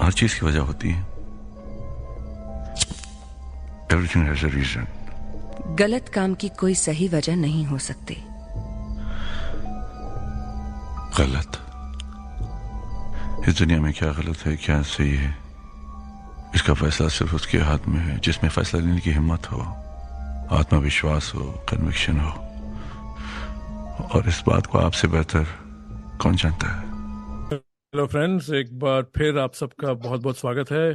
हर चीज की वजह होती है. Everything has a reason. गलत काम की कोई सही वजह नहीं हो सकती. गलत? इस दुनिया में क्या गलत है, क्या सही है, इसका फैसला सिर्फ उसके हाथ में है जिसमें फैसला लेने की हिम्मत हो, आत्मविश्वास हो, कन्विक्शन हो. और इस बात को आपसे बेहतर कौन जानता है? हेलो फ्रेंड्स, एक बार फिर आप सबका बहुत बहुत स्वागत है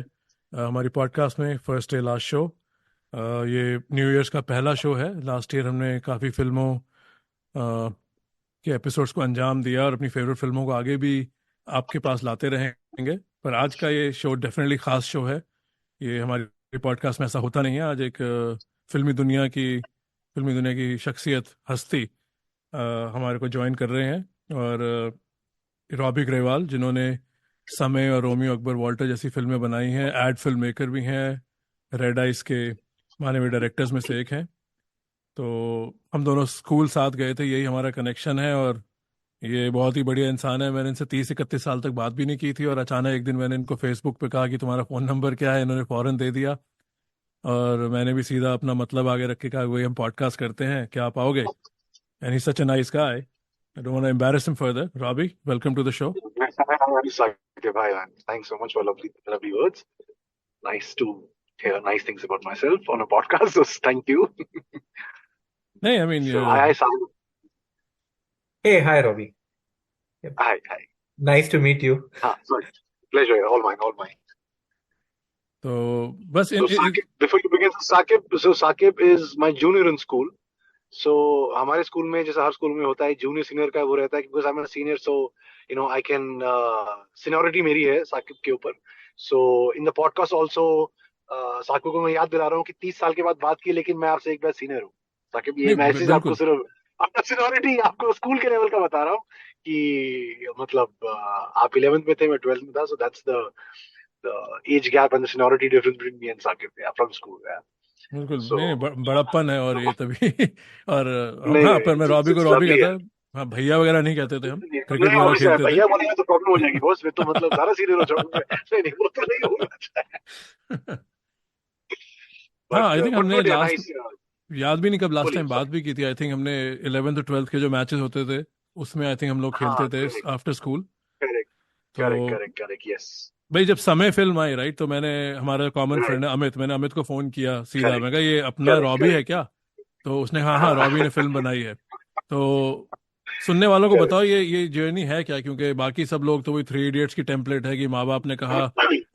हमारी पॉडकास्ट में फर्स्ट डे लास्ट शो. ये न्यू ईयर्स का पहला शो है. लास्ट ईयर हमने काफ़ी फिल्मों के एपिसोड्स को अंजाम दिया और अपनी फेवरेट फिल्मों को आगे भी आपके पास लाते रहेंगे. पर आज का ये शो डेफिनेटली ख़ास शो है. ये हमारी पॉडकास्ट में ऐसा होता नहीं है. आज एक फिल्मी दुनिया की शख्सियत, हस्ती हमारे को ज्वाइन कर रहे हैं. और रॉबी ग्रेवाल, जिन्होंने समय और रोमियो अकबर वॉल्टर जैसी फिल्में बनाई हैं, एड फिल्म मेकर भी हैं, रेड आइस के माने हुए डायरेक्टर्स में से एक हैं. तो हम दोनों स्कूल साथ गए थे, यही हमारा कनेक्शन है. और ये बहुत ही बढ़िया इंसान है. मैंने इनसे 30-31 साल तक बात भी नहीं की थी और अचानक एक दिन मैंने इनको फेसबुक पे कहा कि तुम्हारा फ़ोन नंबर क्या है. इन्होंने फ़ौरन दे दिया और मैंने भी सीधा अपना मतलब आगे रख के कहा वही हम पॉडकास्ट करते हैं, क्या आप आओगे? And he such a nice guy. I don't want to embarrass him further. Robbie, welcome to the show. Sakib, hi, man. Thanks so much for lovely words. Nice to hear nice things about myself on a podcast. So thank you. Hey, I mean, So hi, Sam. Hey, hi, Robbie. Yep. Hi. Nice to meet you. Sorry. Pleasure. All mine. तो बस So Sakib, before you begin, Sakib is my junior in school. So हमारे school में जैसा हर school में होता है, junior senior का वो रहता है. Because I am a senior, so you know I can seniority मेरी है साकिब के ऊपर. So in the podcast also Saqib को मैं याद दिला रहा हूँ कि 30 साल के बाद बात की, लेकिन मैं आपसे एक बार सीनियर हूँ. साकिब, ये मैसेज आपको सिर्फ अपना सीनियरिटी आपको स्कूल के लेवल का बता रहा हूँ कि मतलब आप 11th में थे, मैं 12th में था. So that's the age gap and the seniority difference between me and Saqib from school. बिल्कुल So, नहीं, बड़प्पन है और ये तभी. और नहीं, हाँ, पर मैं रॉबी को रॉबी lovely कहता है. है. हाँ, भैया वगैरह नहीं कहते थे हम. क्रिकेट नहीं, वगैरह obviously, खेलते थे. भैया बोलेंगे तो प्रॉब्लम हो जाएगी बॉस. फिर तो मतलब ज्यादा सीरियस हो जाऊंगा. नहीं, वो तो नहीं होना चाहिए. हाँ, आई थिंक हमने yeah, लास्ट, nice. याद भी नहीं कब लास्ट बोलिए, टाइम बात भी की थी. आई थिंक हमने 11th 12th के जो मैचेस होते थे उसमें आई थिंक हम लोग खेलते थे आफ्टर स्कूल. Correct, yes. भाई जब समय फिल्म आई, राइट, तो मैंने, हमारा कॉमन फ्रेंड है अमित, मैंने अमित को फोन किया सीधा. मैं कहा ये अपना रॉबी है क्या? तो उसने हाँ रॉबी ने फिल्म बनाई है. तो सुनने वालों को बताओ ये जर्नी है क्या, क्योंकि बाकी सब लोग तो वही 3 इडियट्स की टेम्पलेट है कि माँ बाप ने कहा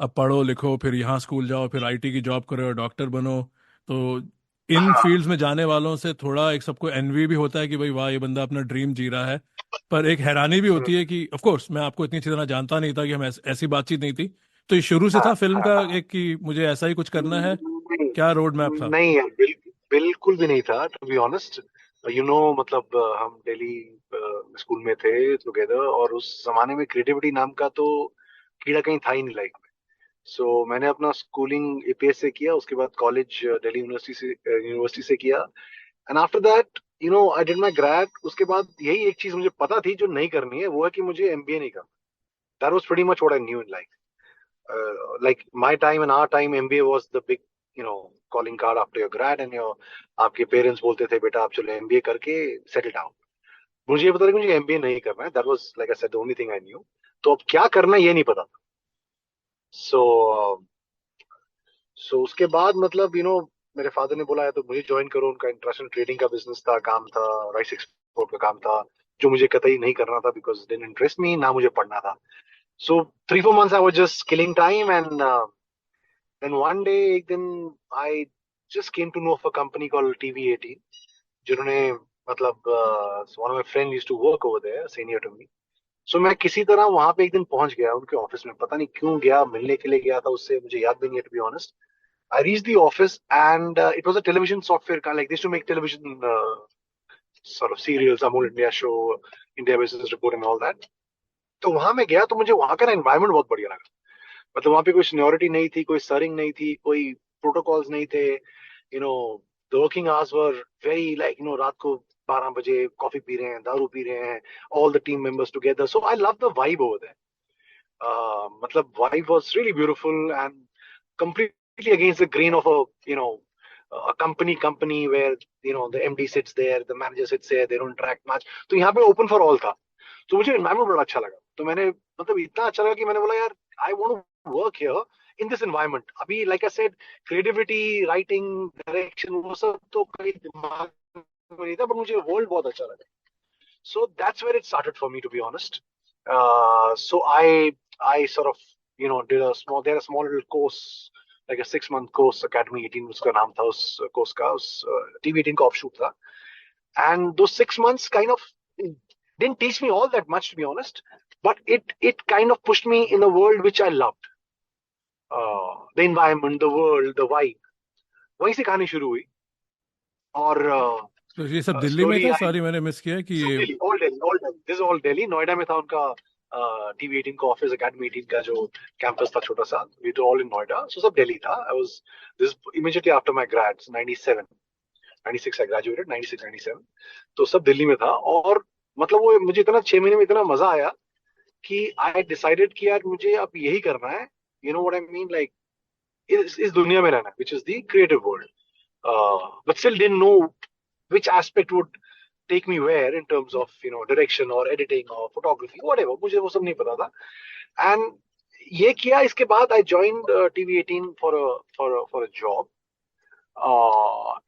अब पढ़ो लिखो, फिर यहाँ स्कूल जाओ, फिर आईटी की जॉब करो, डॉक्टर बनो. तो इन फील्ड्स में जाने वालों से थोड़ा एक सबको एनवी भी होता है कि भाई वाह, ये बंदा अपना ड्रीम जी रहा है. पर एक हैरानी भी होती है कि ऑफ कोर्स मैं आपको इतनी अच्छी तरह जानता नहीं था कि हम ऐसी बातचीत नहीं थी. तो ये शुरू से था फिल्म का एक कि मुझे ऐसा ही कुछ करना है, क्या रोड मैप था? नहीं यार, बिल्कुल भी नहीं था, टू बी ऑनेस्ट. मतलब हम दिल्ली स्कूल में थे टुगेदर, और उस जमाने में क्रिएटिविटी नाम का तो कीड़ा कहीं था ही नहीं लाइफ में. सो मैंने अपना स्कूलिंग एपीएस से किया, उसके बाद कॉलेज दिल्ली यूनिवर्सिटी से किया. And after that I did my grade. उसके बाद यही एक चीज मुझे पता थी जो नहीं करनी है, वो है कि मुझे एमबीए नहीं करना. That was pretty much what I new in life. Like my time and our time, MBA was the big, calling card after your grad, and आपके पेरेंट्स बोलते थे बेटा आप चलो MBA करके सेटल डाउन. मुझे ये पता था कि मुझे MBA नहीं करना है. That was like I said the only thing I knew. तो अब क्या करना है ये नहीं पता था. सो उसके बाद मतलब मेरे फादर ने बोला है तो मुझे ज्वाइन करो. उनका इंटरनेशनल ट्रेडिंग का बिजनेस था, काम था, राइस एक्सपोर्ट का काम था, जो मुझे कतई नहीं करना था बिकॉज डिडंट इंटरेस्ट मी, ना मुझे पढ़ना था. So 3-4 months I was just killing time, and then one day एक दिन I just came to know of a company called TV18, जिन्होंने मतलब one of my friends used to work over there, senior to me. So मैं किसी तरह वहां पे एक दिन पहुंच गया उनके ऑफिस में. पता नहीं क्यों गया, मिलने के लिए गया था उससे, मुझे याद भी नहीं है to be honest. I reached the office and it was a television software kind, like they used to make television sort of serials, Amul India show, India Business Report and all that. तो वहां मैं गया तो मुझे वहां का environment बहुत बढ़िया लगा. मतलब वहां पे कोई सीनियोरिटी नहीं थी, कोई सरिंग नहीं थी, कोई प्रोटोकॉल्स नहीं थे. The working hours were very like रात को 12 बजे कॉफी पी रहे हैं, दारू पी रहे हैं, all the team members together. So I love the vibe over there. मतलब vibe was really beautiful and completely against the grain of a company where the MD sits there, the manager sits there, they don't interact much. तो यहाँ पे open for all था. तो मुझे environment बड़ा अच्छा लगा. तो मैंने मतलब इतना अच्छा लगा कि मैंने बोला यार I want to work here in this environment. अभी like I said, creativity, writing, direction वो सब तो कहीं दिमाग में नहीं था, but मुझे world बहुत अच्छा लगा. So that's where it started for me, to be honest. So I sort of did they had a small little course, like a 6-month course, Academy 18 उसका नाम था उस course का, उस TV 18 का offshoot था. And those 6 months kind of didn't teach me all that much, to be honest, but it kind of pushed me in a world which I loved. The environment, the world, the vibe. वहीं से कहानी शुरू हुई. और तो ये सब दिल्ली में था? सॉरी मैंने मिस किया कि ये all Delhi. This is all Delhi. Noida में था उनका TV 18 का ऑफिस, Academy 18 का जो कैंपस था छोटा सा. We were all in Noida. So सब दिल्ली था. This immediately after my grads, 96 I graduated, 96, 97. तो सब दिल्ली में था. और मतलब वो मुझे इतना 6 महीने में इतना मजा आया कि I decided कि यार मुझे अब यही करना है. You know what I mean? Like इस दुनिया में रहना, which is the creative world. But still didn't know which aspect would take me where in terms of direction or editing or photography, whatever. मुझे वो सब नहीं पता था. And ये किया. इसके बाद I joined TV 18 for a job.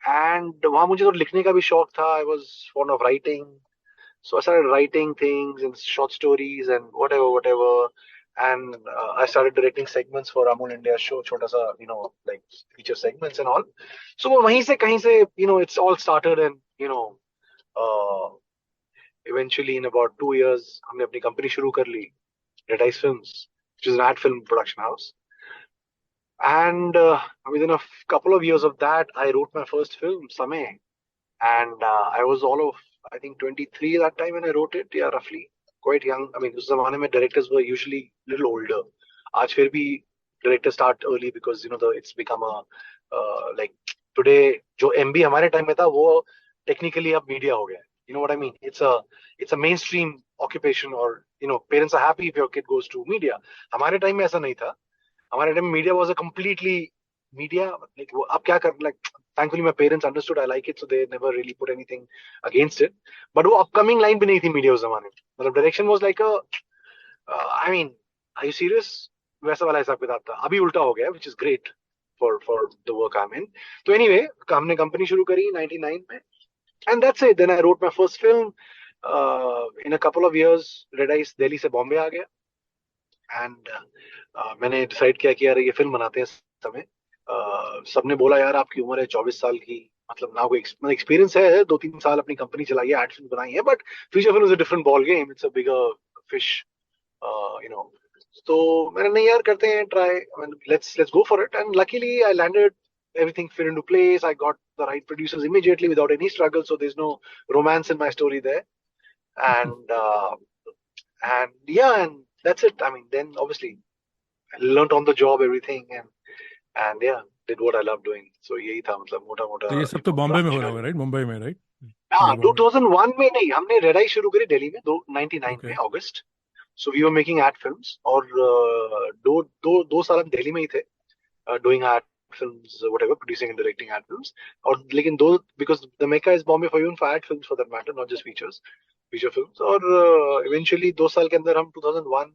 And वहाँ मुझे तो लिखने का भी शौक था. I was fond of writing, so I started writing things and short stories and whatever. And I started directing segments for Amul India show, छोटा सा like feature segments and all. So वहीं से कहीं से it's all started. And eventually in about 2 years हमने अपनी company शुरू कर ली, Red Ice Films, which is an ad film production house. And within a couple of years of that, I wrote my first film, Samay. And I was I think 23 that time when I wrote it. Yeah, roughly quite young. I mean, उस जमाने में directors were usually little older. आज फिर भी directors start early because it's become a like today जो MB हमारे time में था वो technically अब media हो गया. You know what I mean? It's a mainstream occupation, or parents are happy if your kid goes to media. हमारे time में ऐसा नहीं था. हमारे टाइम में media was a completely media, like अब क्या कर, like thankfully my parents understood I like it, so they never really put anything against it. But वो upcoming line भी नहीं थी media उस जमाने में. मतलब direction was like I mean, are you serious? वैसा वाला हिसाब किताब था. अभी उल्टा हो गया, which is great for the work I'm in. तो anyway, हमने कंपनी शुरू करी 99 में. And that's it. Then I wrote my first film. In a couple of years, Red Ice Delhi से बॉम्बे आ गया. And मैंने डिसाइड किया कि यार ये फिल्म बनाते हैं समय. सबने बोला यार आपकी उम्र है 24 साल की, मतलब ना कोई एक्सपीरियंस है, 2-3 साल अपनी कंपनी चलाई है, एड फिल्म बनाई है, but feature film is a different ball game. It's a bigger fish, तो मैंने नहीं यार करते हैं try. Let's go for it. And luckily I landed, everything fit into place. I got the right producers immediately without any struggle, so there's no romance in my story there. And and that's it. I mean, then obviously I learned on the job everything, and yeah, did what I love doing. So यही था मतलब मोटा तो ये सब तो बॉम्बे में हो रहा होगा, राइट? मुंबई में, राइट? हाँ, 2001 में नहीं, हमने रेड आई शुरू करी दिल्ली में 99 में अगस्त. So we were making ad films, और दो साल हम दिल्ली में ही थे, doing ad films, whatever, producing and directing ad films. और लेकिन because the Mecca is Bombay for even for ad films for that matter, not just feature films. और eventually 2 साल के अंदर हम 2001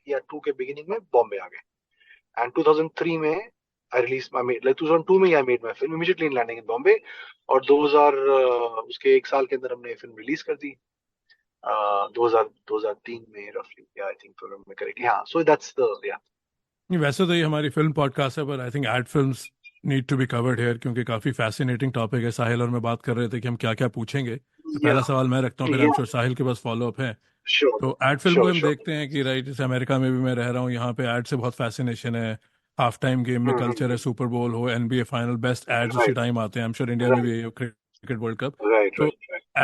या 2 के beginning में बॉम्बे आ गए. And 2003 में I released my 2002 में I made my film immediately in landing in Bombay. और 2000 उसके 1 साल के अंदर हमने फिल्म रिलीज कर दी 2003 में roughly. Yeah, I think film में करेक्टली. हाँ, so that's the yeah. वैसे तो ये हमारी फिल्म पॉडकास्ट है, पर I think ad films need to be covered here, क्योंकि काफी फैसिनेटिंग टॉपिक है. साहिल और मैं बात कर रहे थे कि हम क्या क्या पूछेंगे. तो पहला सवाल मैं रखता हूँ, फिर I'm sure साहिल के पास फॉलो अप है. तो एड फिल्म को हम देखते हैं कि राइट, जैसे अमेरिका में भी मैं रह रहा हूँ, यहाँ पे एड से बहुत फैसिनेशन है. हाफ टाइम गेम में कल्चर है, सुपर बोल हो, NBA फाइनल, बेस्ट एड्स उसी टाइम आते हैं. आई एम श्योर इंडिया में भी क्रिकेट वर्ल्ड कप. तो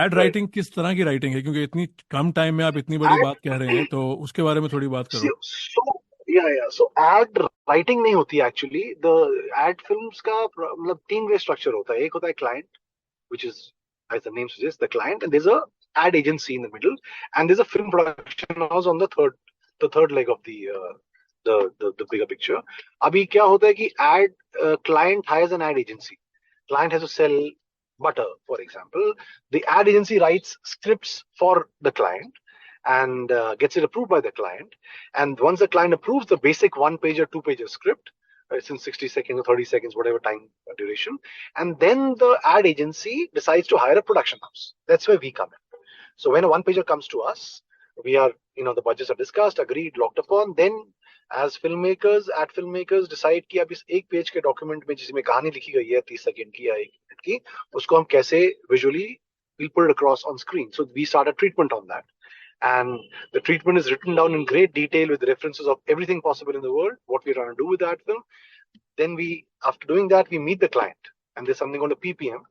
एड राइटिंग किस तरह की राइटिंग है, क्योंकि इतनी कम टाइम में आप इतनी बड़ी बात कह रहे हैं, तो उसके बारे में थोड़ी बात करो. Yeah. So ad writing नहीं होती actually. The ad films का मतलब 3 way structure होता है. एक होता है client, which is, as the name suggests, the client, and there's a ad agency in the middle, and there's a film production house on the the third leg of the bigger picture. अभी क्या होता है कि client hires an ad agency. Client has to sell butter, for example. The ad agency writes scripts for the client and gets it approved by the client. And once the client approves the basic 1-page or 2-page script, it's in 60 seconds or 30 seconds, whatever time duration. And then the ad agency decides to hire a production house. That's where we come in. So when a 1-pager comes to us, we are, the budgets are discussed, agreed, locked upon. Then as filmmakers, ad filmmakers decide कि अब इस एक page के document में जिसमें कहानी लिखी गई है 30 सेकंड की या 1 मिनट की, उसको हम कैसे visually we'll put it across on screen. So we start a treatment on that. And the treatment is written down in great detail with references of everything possible in the world, what we're trying to do with that film. Then after doing that, we meet the client. And there's something called a PPM,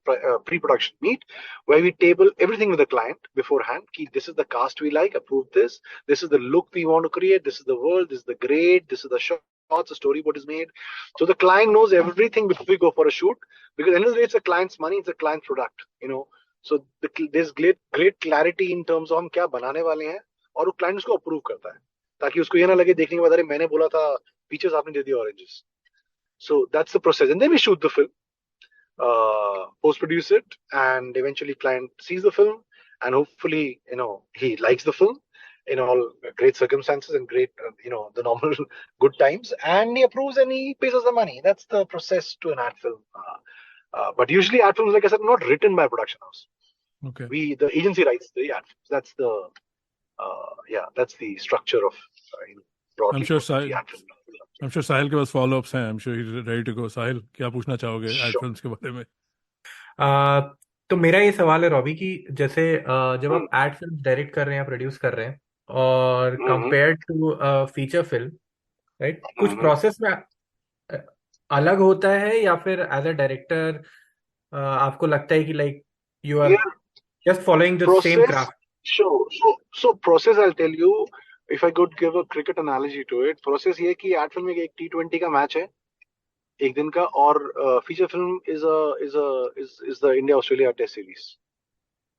pre-production meet, where we table everything with the client beforehand. This is the cast we like, approve this. This is the look we want to create. This is the world. This is the grade. This is the shots. The storyboard is made. So the client knows everything before we go for a shoot. Because at the end of the day, it's the client's money. It's the client's product. So there's great clarity in terms of हम क्या बनाने वाले हैं और वो client उसको approve करता है ताकि उसको ये ना लगे देखने के बाद अरे मैंने बोला था peaches आपने दे दिया oranges. So that's the process, and then we shoot the film, post-produce it, and eventually client sees the film, and hopefully he likes the film in all great circumstances and great the normal good times, and he approves and he pays us the money. That's the process to an ad film. But usually ad films, like I said, not written by a production house. Okay. The agency writes the ad films. That's the structure of broadly. I'm sure Sahil के पास follow-ups हैं. I'm sure he's ready to go. Sahil, क्या पूछना चाहोगे ad films के बारे में? तो मेरा ये सवाल है रॉबी कि जैसे जब आप एड फिल्म डायरेक्ट कर रहे हैं या प्रोड्यूस कर रहे हैं और compare to feature film, right, कुछ प्रोसेस में अलग होता है या फिर एज अ डायरेक्टर आपको लगता है कि like you are just following the same craft? So process, I'll tell you, if I could give a cricket analogy to it, process ये कि एड फिल्म में एक T20 का मैच है एक दिन का, और feature film is the India Australia Test series.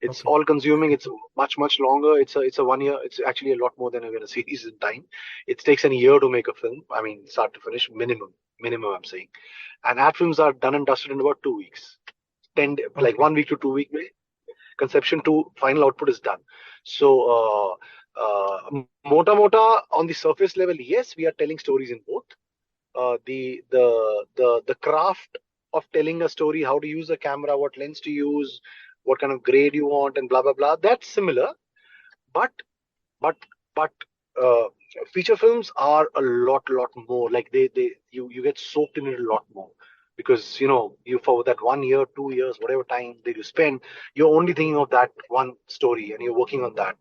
It's Okay. all consuming. It's much longer. It's a 1 year. It's actually a lot more than a series in time. It takes a year to make a film. I mean, start to finish, minimum I'm saying. And ad films are done and dusted in about 2 weeks. Like 1 week to 2 week. Conception to final output is done. So mota on the surface level, yes, we are telling stories in both. The craft of telling a story, how to use a camera, what lens to use, what kind of grade you want, and blah blah blah, that's similar. But feature films are a lot more. Like you get soaked in it a lot more, because you for that 1 year, 2 years, whatever time that you spend, you're only thinking of that one story and you're working on that.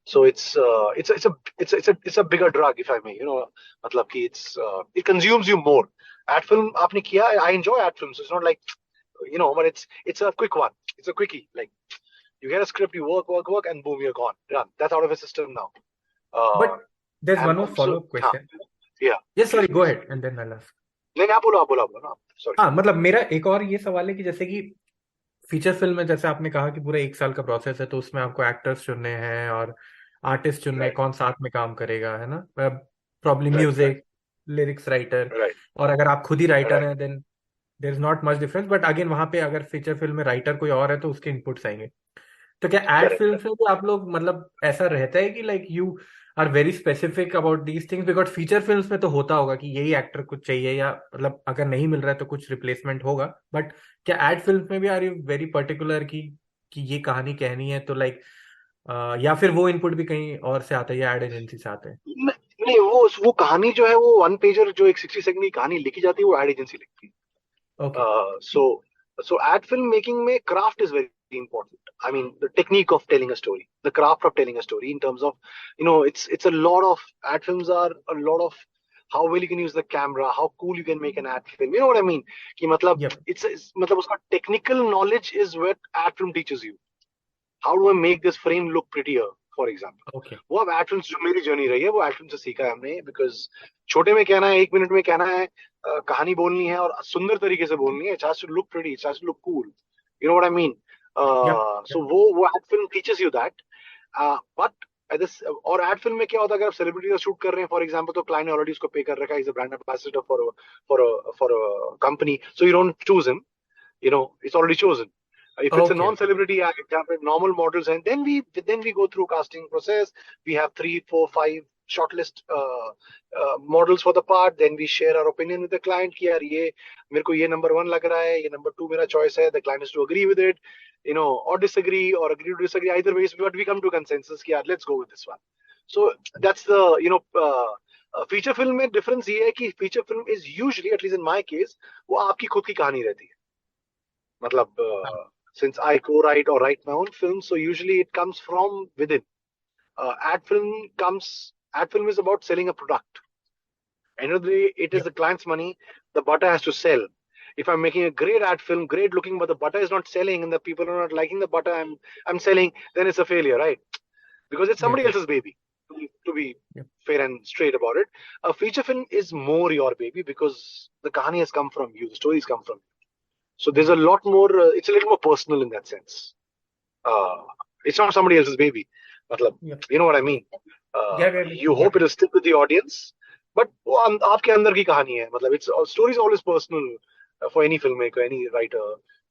So it's a bigger drug, if I may, matlab ki it consumes you more. Ad film aapne kiya, I enjoy ad films. It's not like, but it's a quick one. It's a quickie. Like you get a script, you work, and boom, you're gone. Done. That's out of a system now. But there's one more follow-up question. Yeah. Yes, sorry, go ahead and then I'll ask. नहीं आप बोलो ना, sorry. हाँ, मतलब मेरा एक और ये सवाल है कि जैसे कि फीचर फिल्म में जैसे आपने कहा कि पूरा 1 साल का प्रोसेस है, तो उसमें आपको एक्टर्स चुनने हैं और आर्टिस्ट चुनने हैं, कौन साथ में काम करेगा, है ना, प्रॉब्ली म्यूजिक, लिरिक्स राइटर, और अगर आप खुद ही राइटर हैं then there is not much difference. But again वहां पे अगर फीचर फिल्म में राइटर कोई और है तो उसके इनपुट्स आएंगे. तो क्या एड फिल्म में भी आप लोग मतलब ऐसा रहता है कि like you are very specific about these things? Because feature films में तो होता होगा कि यही एक्टर कुछ चाहिए, या मतलब अगर नहीं मिल रहा है तो कुछ रिप्लेसमेंट होगा. बट क्या एड फिल्म में भी आर यू वेरी पर्टिकुलर कि ये कहानी कहनी है तो लाइक या फिर वो इनपुट भी कहीं और से आता है या एड एजेंसी से आता है? नहीं, वो कहानी जो है वो 1 पेजर जो एक 60 सेकंड की कहानी लिखी जाती है वो एड एजेंसी लिखती है. So ad film making में craft is very important. I mean, the technique of telling a story, the craft of telling a story in terms of, it's a lot of, ad films are a lot of how well you can use the camera, how cool you can make an ad film. You know what I mean? कि मतलब, Yep. it's मतलब उसका technical knowledge is what ad film teaches you. How do I make this frame look prettier, for example? Okay. वो अब ad films जो मेरी journey रही है वो ad film से सीखा है हमने, because छोटे में कहना है, 1 मिनट में कहना है, कहानी बोलनी है और सुंदर तरीके से बोलनी है. It has to look pretty, it has to look cool. You know what I mean? So वो ad film teaches you that. But और एड फिल्म में क्या होता है, अगर आप सेलिब्रिटी का शूट कर रहे हैं फॉर एग्जांपल, तो क्लाइंट ने ऑलरेडी उसको पे कर रखा है, is a brand ambassador for a company, so you don't choose him, it's already chosen. If it's a okay okay non-celebrity act, जहाँ पे normal models हैं, then we go through casting process. We have 3, 4, 5 shortlist models for the part. Then we share our opinion with the client कि यार ये मेरे को ये number 1 लग रहा है, ये number 2 मेरा choice है. The client has to agree with it, or disagree, or agree to disagree. Either ways, but we come to consensus कि यार let's go with this one. So that's the feature film में difference ये है कि feature film is usually, at least in my case, वो आपकी खुद की कहानी रहती है. मतलब since I co-write or write my own films, so usually it comes from within. Ad film is about selling a product. End of the day, it is the client's money. The butter has to sell. If I'm making a great ad film, great looking, but the butter is not selling and the people are not liking the butter I'm selling, then it's a failure, right? Because it's somebody else's baby. To be fair and straight about it, a feature film is more your baby because the kahani has come from you, the stories come from you. So there's a lot more, it's a little more personal in that sense. It's not somebody else's baby. मतलब, you know what I mean? You hope it'll stick with the audience, but वो आपके अंदर की कहानी है. मतलब, story is always personal for any filmmaker, any writer.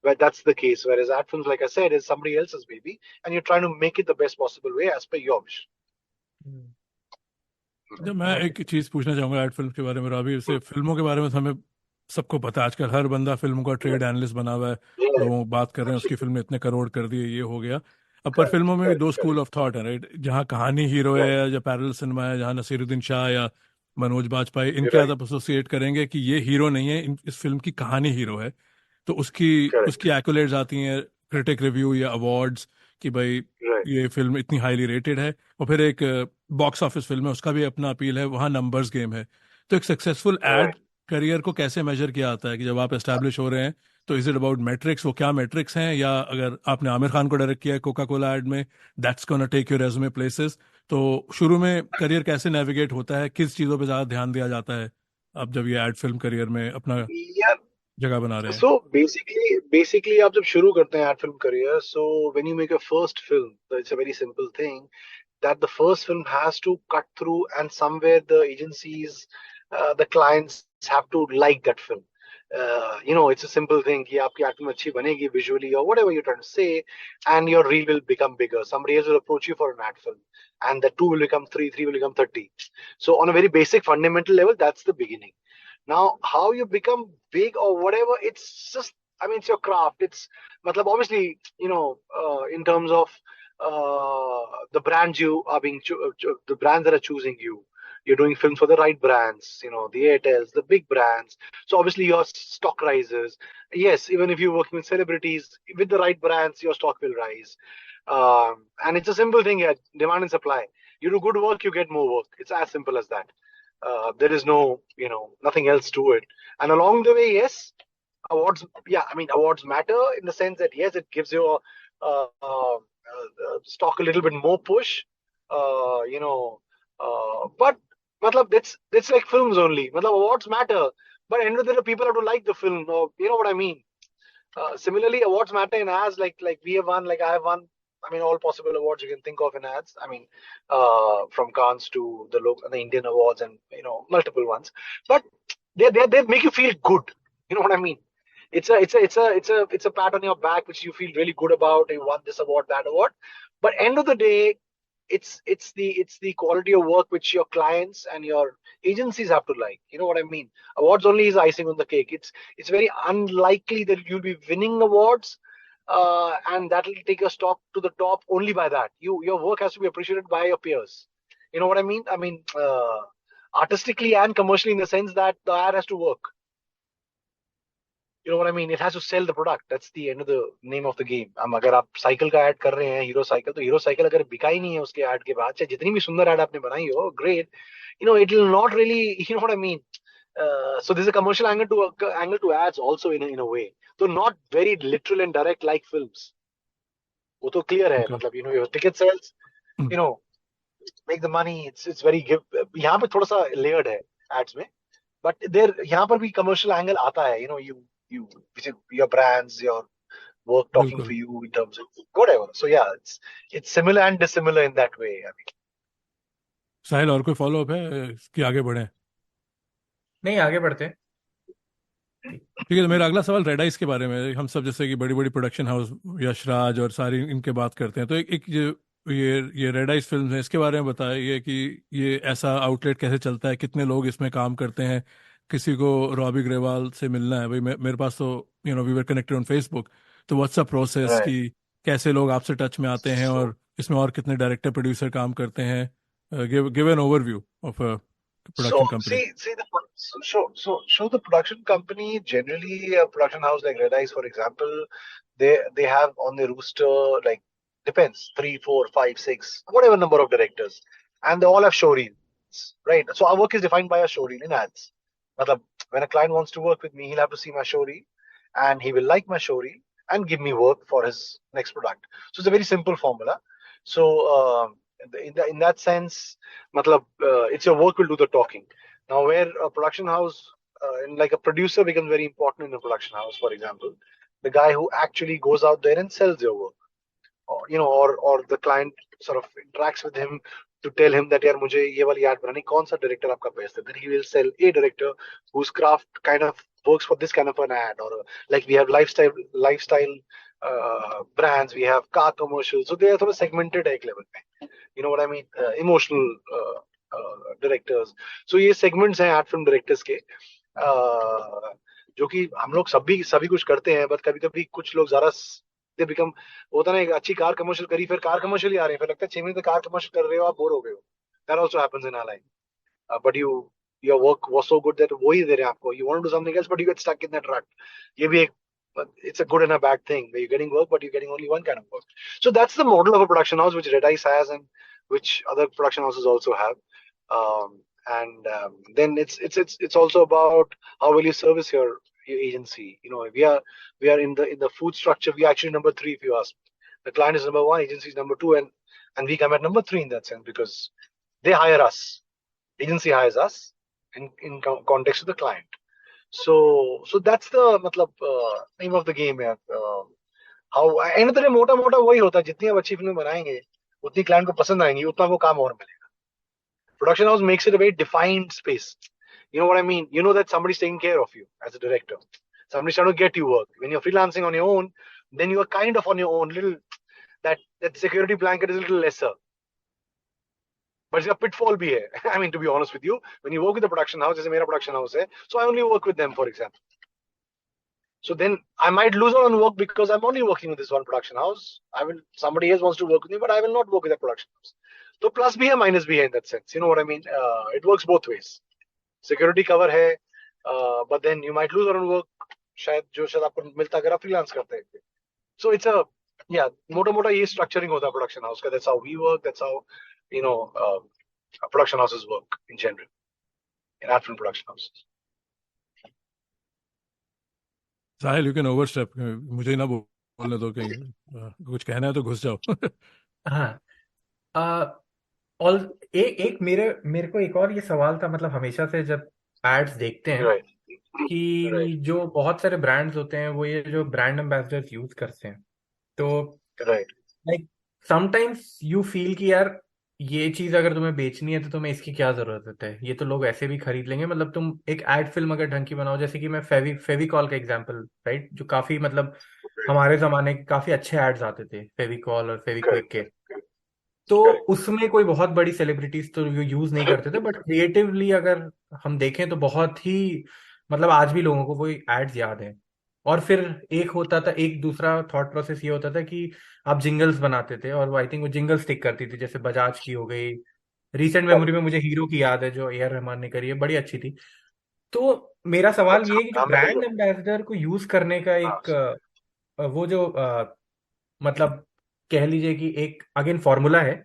Where that's the case. Whereas ad films, like I said, is somebody else's baby, and you're trying to make it the best possible way as per your wish. जब मैं एक चीज पूछना चाहूंगा ad film के बारे में, अभी जैसे फिल्मों के बारे में तो हमें सबको पता है, आजकल हर बंदा फिल्म का ट्रेड एनालिस्ट बना हुआ है, लोग बात कर रहे हैं उसकी फिल्म ने इतने करोड़ कर दिए, ये हो गया. अब पर फिल्मों में भी दो स्कूल ऑफ थॉट है, राइट, जहाँ कहानी हीरो है या पैरेलल सिनेमा है, जहाँ नसीरुद्दीन शाह या मनोज बाजपेयी इनके साथ आप एसोसिएट करेंगे कि ये हीरो नहीं है, इस फिल्म की कहानी हीरो है, तो उसकी एक्कोलेड्स आती हैं, क्रिटिक रिव्यू या अवार्ड्स कि भाई ये फिल्म इतनी हाईली रेटेड है. और फिर एक बॉक्स ऑफिस फिल्म है, उसका भी अपना अपील है, वहाँ नंबर्स गेम है. तो एक सक्सेसफुल एड करियर को कैसे मेजर किया जाता है कि जब आप एस्टैब्लिश हो रहे हैं, तो इज इट अबाउट मैट्रिक्स, वो क्या मैट्रिक्स हैं, या अगर आपने आमिर खान को डायरेक्ट किया है कोका कोला एड में, that's gonna take your resume places. तो शुरू में करियर कैसे नेविगेट होता है, किस चीज़ों पे ज़्यादा ध्यान दिया जाता है अब जब ये एड फिल्म करियर में अपना जगह बना रहे हैं? So basically आप जब शुरू करते हैं ad film career, so when you make a first film, so it's a very simple thing that the first film has to cut through, and somewhere the agencies, the clients have to like that film. It's a simple thing कि आपकी ad film अच्छी बनेगी visually or whatever you're trying to say, and your reel will become bigger. Somebody else will approach you for an ad film, and the 2 will become 3, 3 will become 30. So on a very basic fundamental level, that's the beginning. Now, how you become big or whatever, it's just, it's your craft. It's, obviously, in terms of the brands you are the brands that are choosing you. You're doing films for the right brands, the Airtels, the big brands. So obviously your stock rises. Yes, even if you're working with celebrities, with the right brands, your stock will rise. And it's a simple thing here, demand and supply. You do good work, you get more work. It's as simple as that. There is no, nothing else to it. And along the way, yes, awards matter in the sense that, yes, it gives you stock a little bit more push, but that's like films only. Awards matter, but end of the day, people have to like the film. You know what I mean? Similarly, awards matter in ads, like we have won, like I have won. All possible awards you can think of in ads. From Cannes to the Indian awards, and multiple ones. But they make you feel good. You know what I mean? It's a pat on your back which you feel really good about. You won this award, that award. But end of the day, it's the quality of work which your clients and your agencies have to like. You know what I mean? Awards only is icing on the cake. It's very unlikely that you'll be winning awards. And that will take your stock to the top only by that. Your work has to be appreciated by your peers. You know what I mean? Artistically and commercially, in the sense that the ad has to work. You know what I mean? It has to sell the product. That's the end of the name of the game. अगर आप cycle का add कर रहे हैं, hero cycle, तो hero cycle अगर बिका ही नहीं है उसके ऐड के बाद, चाहे जितनी भी सुंदर ऐड आपने बनाई हो, great, it will not really, you know what I mean? So there's a commercial angle to ads also in a way. So not very literal and direct like films. वो तो clear है. Your ticket sales, make the money. It's very यहाँ पे थोड़ा सा layered है ads में, but यहाँ पर भी commercial angle आता है. Your brands, your work talking for you in terms of whatever. So yeah, it's similar and dissimilar in that way. साहिल, और कोई फॉलो अप है कि आगे बढ़े? नहीं, आगे बढ़ते हैं। ठीक है, तो मेरा अगला सवाल रेड आइस के बारे में है। हम सब जैसे कि बड़ी बड़ी प्रोडक्शन हाउस, यशराज और सारी इनके बात करते हैं, तो एक ये रेड आइस फिल्म है, इसके बारे में बताइए कि ये ऐसा आउटलेट कैसे चलता है, कितने लोग इसमें काम करते हैं, किसी को रॉबी ग्रेवाल से मिलना है भाई, मेरे पास तो we were connected on Facebook, तो व्हाट्स द प्रोसेस Right. कि कैसे लोग आपसे टच में आते हैं, So और इसमें और कितने डायरेक्टर प्रोड्यूसर काम करते हैं? Give an overview of So production company. see the show the production company. Generally, a production house like Red Eyes, for example, they have on their rooster, like, depends, 3, 4, 5, 6, whatever number of directors, and they all have showreels, right? So our work is defined by a showreel in ads. Matlab, when a client wants to work with me, he'll have to see my showreel, and he will like my showreel and give me work for his next product. So it's a very simple formula. So in that sense, matlab, it's your work will do the talking. Now, where a production house, like a producer, becomes very important in a production house, for example, the guy who actually goes out there and sells your work, or or the client sort of interacts with him to tell him that, यार मुझे ये वाली ad बनानी, कौन सा director आपका best है? Then he will sell a director whose craft kind of works for this kind of an ad, or like we have lifestyle brands, we have car commercials, so they are sort of segmented एक level पे. You know what I mean? Emotional directors. So ये segments हैं ad film directors के, जो कि हम लोग सभी कुछ करते हैं, बट कभी कभी कुछ लोग ज्यादा दे बिकम, होता ना, एक अच्छी कार कमर्शियल करी, फिर कार कमर्शियल ही आ रहे हैं, फिर लगता है 6 महीने तक कार कमर्शियल कर रहे हो, आप बोर हो गए हो. That also happens in our life. But your work was so good that वो ही दे रहे हैं आपको, you want to do something else but you get stuck in that rut. ये भी एक, it's a good and a bad thing, where you're getting work but you're getting only one kind of work. So that's the model of a production house which Red Ice has, and which other production houses also have. And then it's also about how will you service your agency. We are in the food structure, we are actually number 3, if you ask me. The client is number 1, agency is number 2, and we come at number 3 in that sense, because they hire us, agency hires us in context of the client. So that's the matlab name of the game, यार. How end of the day मोटा मोटा वही होता है, जितनी आप अच्छी फिल्में बनाएंगे उतनी क्लाइंट को पसंद आएंगी, उतना वो काम और मिलेगा. Production house makes it a very defined space. You know what I mean? You know that somebody's taking care of you as a director. Somebody's trying to get you work. When you're freelancing on your own, then you are kind of on your own. Little that security blanket is a little lesser. But it's a pitfall bhi hai. I mean, to be honest with you, when you work with a production house, जैसे मेरा production house है, so I only work with them, for example. So then I might lose out on work because I'm only working with this one production house. Somebody else wants to work with me, but I will not work with that production house. So plus भी है, minus भी है in that sense. You know what I mean? It works both ways. Security cover है, but then you might lose out on work. शायद आपको मिलता अगर आप freelance करते हैं. So it's मोटा मोटा ये structuring होता है production house का. That's how we work. That's how production houses work in general, in ad film production houses. Sahil, you can overstep, मुझे ही ना बोलने दो, कहीं कुछ कहना है तो घुस जाओ। हाँ। और एक मेरे को एक और ये सवाल था, मतलब हमेशा से जब एड्स देखते हैं Right. कि जो बहुत सारे ब्रांड्स होते हैं वो ये जो ब्रांड एम्बेसडर्स यूज करते हैं, तो Right. Like sometimes you feel कि यार ये चीज अगर तुम्हें बेचनी है तो तुम्हें इसकी क्या जरूरत है, ये तो लोग ऐसे भी खरीद लेंगे। मतलब तुम एक एड फिल्म अगर ढंग की बनाओ, जैसे कि मैं फेविकॉल का एग्जांपल, राइट, जो काफी मतलब हमारे जमाने के काफी अच्छे एड्स आते थे फेविकॉल और फेविक्विक Correct. के, तो उसमें कोई बहुत बड़ी सेलिब्रिटीज तो यूज नहीं करते थे, बट क्रिएटिवली अगर हम देखें तो बहुत ही मतलब आज भी लोगों को वो एड्स याद हैं। और फिर एक होता था, एक दूसरा थॉट प्रोसेस ये होता था कि आप जिंगल्स बनाते थे, और आई थिंक वो जिंगल स्टिक करती थी, जैसे बजाज की हो गई। रिसेंट मेमोरी में मुझे हीरो की याद है जो ए आर रहमान ने करी है, बड़ी अच्छी थी। तो मेरा सवाल ये है कि जो हमें ब्रांड एम्बेसडर को यूज करने का एक वो जो मतलब कह लीजिए कि एक अगेन फॉर्मूला है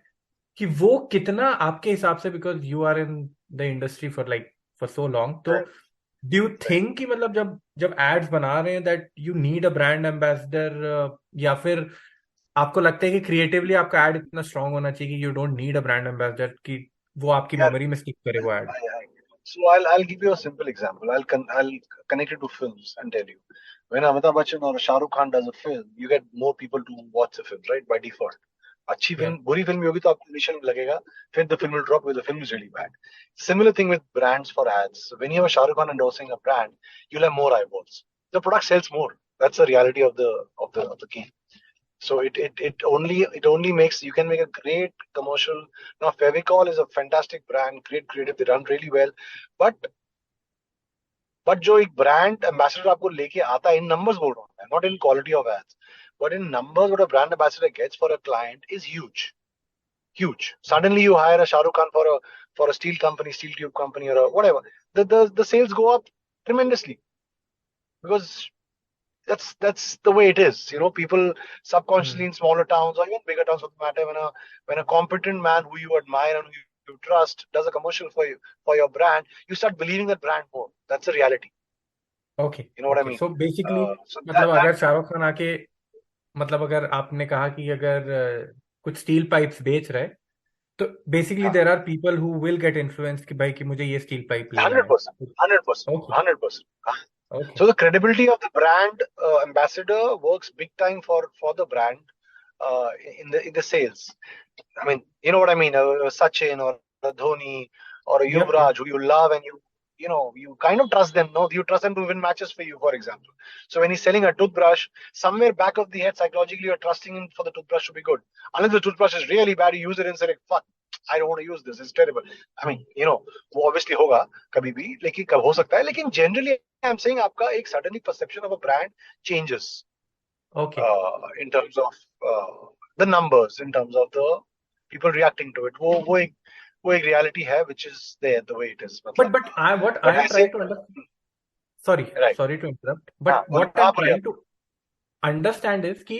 कि वो कितना आपके हिसाब से, because you are in the industry for so long, तो डू यू थिंक कि मतलब जब जब एड्स बना रहे हैं that you need a brand ambassador, या फिर आपको लगता है कि क्रिएटिवली आपका एड इतना स्ट्रांग होना चाहिए कि you don't need a brand ambassador कि वो आपकी Yeah, मेमोरी में स्टिक करे वो add? so I'll give you a simple example. I'll connect it to films and tell you. When Amitabh Bachchan or Shah Rukh Khan does a film, you get more people to watch the film, right? By default. अच्छी Yeah. Film बुरी film भी होगी तो आपको initial लगेगा, फिर the film will drop because the film is really bad. Similar thing with brands for ads. When you have Shah Rukh Khan endorsing a brand, you'll have more eyeballs. The product sells more. That's the reality of the game. So it only makes, you can make a great commercial. Now Fevicol is a fantastic brand, great creative, they run really well. But जो एक brand ambassador आपको लेके आता है, इन numbers बोल रहा हूँ मैं, not in quality of ads, but in numbers what a brand ambassador gets for a client is huge. Suddenly you hire a Shah Rukh Khan for a steel company, steel tube company, or a whatever. The sales go up tremendously because that's the way it is. People subconsciously in smaller towns or even bigger towns for the matter, when a competent man who you admire and who you trust does a commercial for your brand, you start believing that brand more. That's the reality. Okay You know what I okay. mean? So basically So मतलब that अगर शाहरुख खान आके, मतलब अगर आपने कहा कि अगर कुछ स्टील पाइप्स बेच रहे, तो basically there are people who will get influenced कि भाई कि मुझे ये स्टील पाइप लेना है. 100%, 100%, okay 100%. Okay. So the credibility of the brand ambassador works big time for the brand in the sales. I mean, you know what I mean? Sachin or a Dhoni or a yup yup. Yuvraj who you love, and you kind of trust them. No, you trust them to win matches for you, for example. So when he's selling a toothbrush, somewhere back of the head psychologically you're trusting him for the toothbrush to be good. Unless the toothbrush is really bad, you use it and say like, fuck, I don't want to use this. It's terrible. I mean, वो obviously होगा कभी भी, लेकिन कब हो सकता है. लेकिन generally I'm saying आपका एक suddenly perception of a brand changes okay. in terms of the numbers, in terms of the people reacting to it. वो एक reality है which is there the way it is. But मतलब I what but I am ऐसे trying to understand, sorry right. Sorry to interrupt, हाँ but बोलिए, what I am आप बोलिए, trying to understand is कि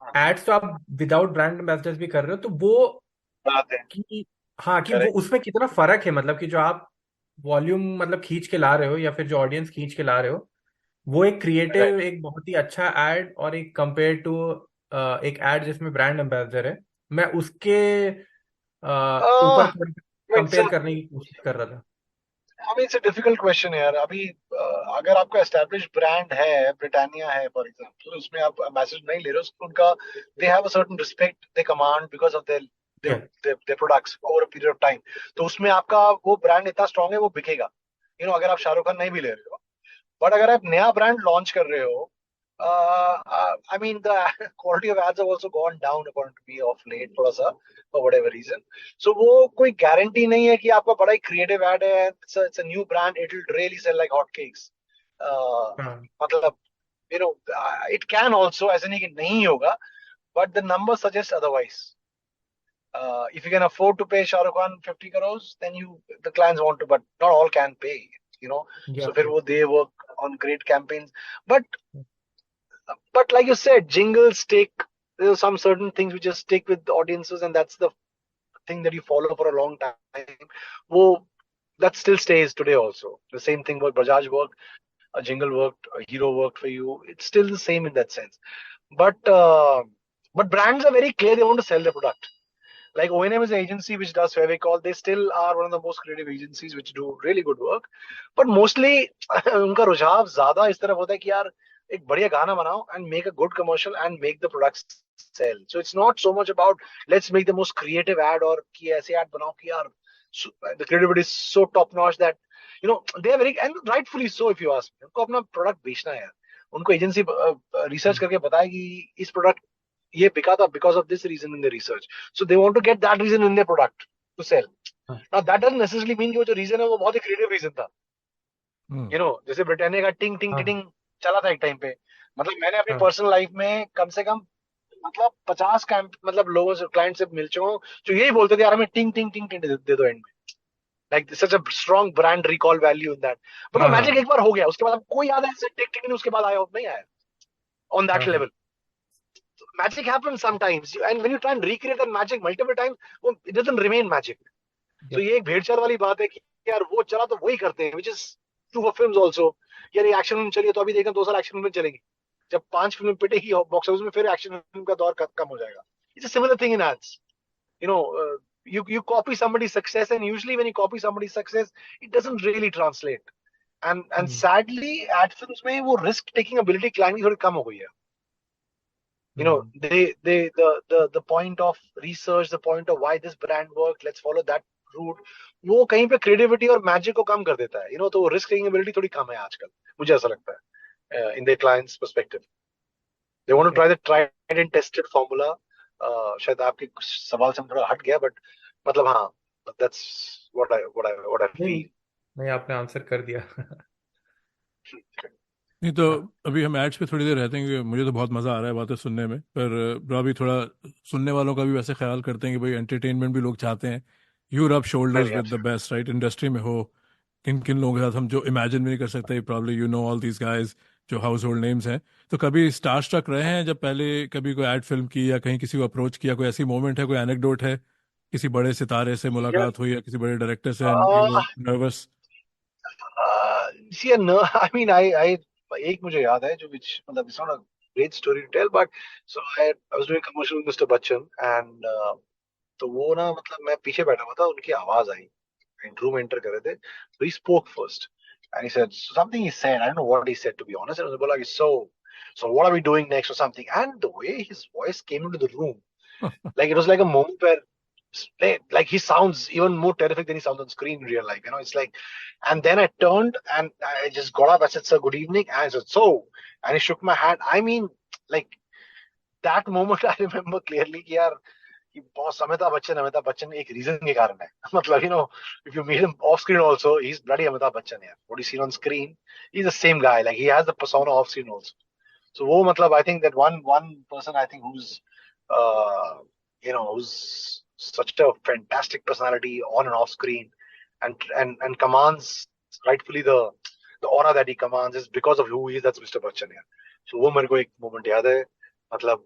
हाँ, एड्स तो आप विदाउट ब्रांड एम्बेसडर्स भी कर रहे हो, तो वो बनाते हैं. कि हाँ कि वो Correct. उसमें कितना फर्क है, मतलब कि जो आप वॉल्यूम मतलब खींच के ला रहे हो या फिर जो ऑडियंस खींच के ला रहे हो, वो एक क्रिएटिव, Right. एक बहुत ही अच्छा एड और एक कंपेयर टू एक एड जिसमें ब्रांड एम्बेसडर है, मैं उसके ऊपर It's कंपेयर करने की कोशिश कर रहा था. I mean, it's a difficult question यार. अभी अगर आपका established brand है, ब्रिटानिया है for example, उसमें आप मैसेज नहीं ले रहे हो, उनका they have a certain respect they command because of their their Yeah. their, their products over a period of time. तो उसमें आपका वो ब्रांड इतना स्ट्रांग है, वो बिकेगा. अगर आप शाहरुख खान नहीं भी ले रहे हो, बट अगर आप नया ब्रांड लॉन्च कर रहे हो, I mean the quality of ads have also gone down according to me of late, थोड़ा सा for whatever reason. So वो कोई गारंटी नहीं है कि आपका बड़ा ही क्रिएटिव एड है, it's a new brand, it will really sell like hotcakes. हाँ. मतलब it can also, ऐसे नहीं कि नहीं होगा, but the numbers suggest otherwise. If you can afford to pay Shah Rukh Khan 50 crores, then the clients want to, but not all can pay. Yeah. So फिर वो they work on great campaigns, but like you said, jingles stick. There are some certain things which just stick with the audiences, and that's the thing that you follow for a long time. That still stays today also. The same thing about Bajaj worked, a jingle worked, a hero worked for you. It's still the same in that sense. But brands are very clear, they want to sell their product. Like O&M is an agency which does Fevicol. They still are one of the most creative agencies which do really good work. But mostly उनका रुझाव ज्यादा इस तरफ होता है कि यार एक बढ़िया गाना बनाओ and make a good commercial and make the products sell. So it's not so much about let's make the most creative ad or कि ऐसे ad बनाओ कि यार the creativity is so top notch that they are very, and rightfully so if you ask me. उनको अपना product बेचना है यार. उनको एजेंसी रिसर्च करके बताए कि इस प्रोडक्ट ये बिका था because of this reason in the research. So they want to get that reason in their product to sell. Now that doesn't necessarily mean कि वो जो reason है वो बहुत ही creative reason था. जैसे ब्रिटानिया का टिंग टिंग हाँ. टिंग चला था एक टाइम पे. मतलब मैंने अपनी हाँ. पर्सनल लाइफ में कम से कम मतलब 50 मतलब लोगों से, क्लाइंट से मिल चुका हूँ जो यही बोलते थे यार हमें टिंग टिंग टिंग टिंग दे दो एंड में. Like such a strong brand recall value in that. मतलब हाँ. मैजिक एक बार हो गया, उसके बाद कोई याद है टिंग टिंग नहीं उसके बाद आया नहीं आया on that हाँ. level. Magic happens sometimes, and when you try and recreate that magic multiple times, it doesn't remain magic. So ये एक भेड़चाल वाली बात है कि यार वो चला तो वही करते हैं, which is true for films also. यार ये एक्शन फिल्म चली है तो अभी देखना 2 साल एक्शन फिल्म चलेगी, जब 5 फिल्म पिटेगी बॉक्स ऑफिस में फिर एक्शन फिल्म का दौर कम हो जाएगा. It's a similar thing in ads. You copy somebody's success, and usually when you copy somebody's success, it doesn't really translate. And sadly ad films में वो risk taking ability client की थोड़ी कम हो गई है. You know, the point of research, the point of why this brand worked, let's follow that route. वो कहीं पे creativity और magic को कम कर देता है, you know, तो risk taking ability थोड़ी कम है आजकल, मुझे ऐसा लगता है, in their client's perspective. They want to try the tried and tested formula. शायद आपके सवाल से हम थोड़ा हट गया, but मतलब हाँ, that's what I नहीं feel. नहीं, आपने आंसर कर दिया। नहीं तो अभी हम एड्स पे थोड़ी देर रहते हैं, क्योंकि मुझे तो बहुत मज़ा आ रहा है बातें सुनने में, पर अभी थोड़ा सुनने वालों का भी वैसे ख्याल करते हैं कि भाई एंटरटेनमेंट भी लोग चाहते हैं। यू रब शोल्डर्स नहीं with the best, right? Industry में हो, किन किन लोगों के साथ हम जो इमेजिन भी नहीं कर सकते, probably you know all these guys जो हाउस होल्ड नेम्स हैं। तो कभी स्टार स्ट्रक रहे हैं जब पहले कभी कोई एड फिल्म की या कहीं किसी को अप्रोच किया? कोई ऐसी मोमेंट है, कोई एनेक्डोट है, किसी बड़े सितारे से यार, मुलाकात हुई या किसी बड़े डायरेक्टर से and you were nervous? see, no, I mean, I एक मुझे याद है जो which मतलब it's not a great story to tell, but so I was doing a commercial with Mr. Bachchan and तो वो ना मतलब मैं पीछे बैठा हुआ था, उनकी आवाज आई, रूम एंटर कर रहे थे, so he spoke first and he said something, he said, I don't know what he said to be honest, and उसने बोला कि so what are we doing next or something, and the way his voice came into the room, like it was like a moment where like he sounds even more terrific than he sounds on screen in real life, you know, it's like, and then I turned and I just got up, I said, sir, good evening, and I said, so, and he shook my hand. I mean, like that moment I remember clearly कि यार कि boss Amitabh Bachchan एक reason के कारण है, मतलब, you know, if you meet him off screen also, he's bloody Amitabh Bachchan, यार, what you see on screen, he's the same guy, like he has the persona off screen also. So वो मतलब I think that one person I think who's you know, who's such a fantastic personality on and off screen and commands rightfully the aura that he commands is because of who he is, that's Mr. Bachchan, yeah. So वो मेरे को एक moment याद है, मतलब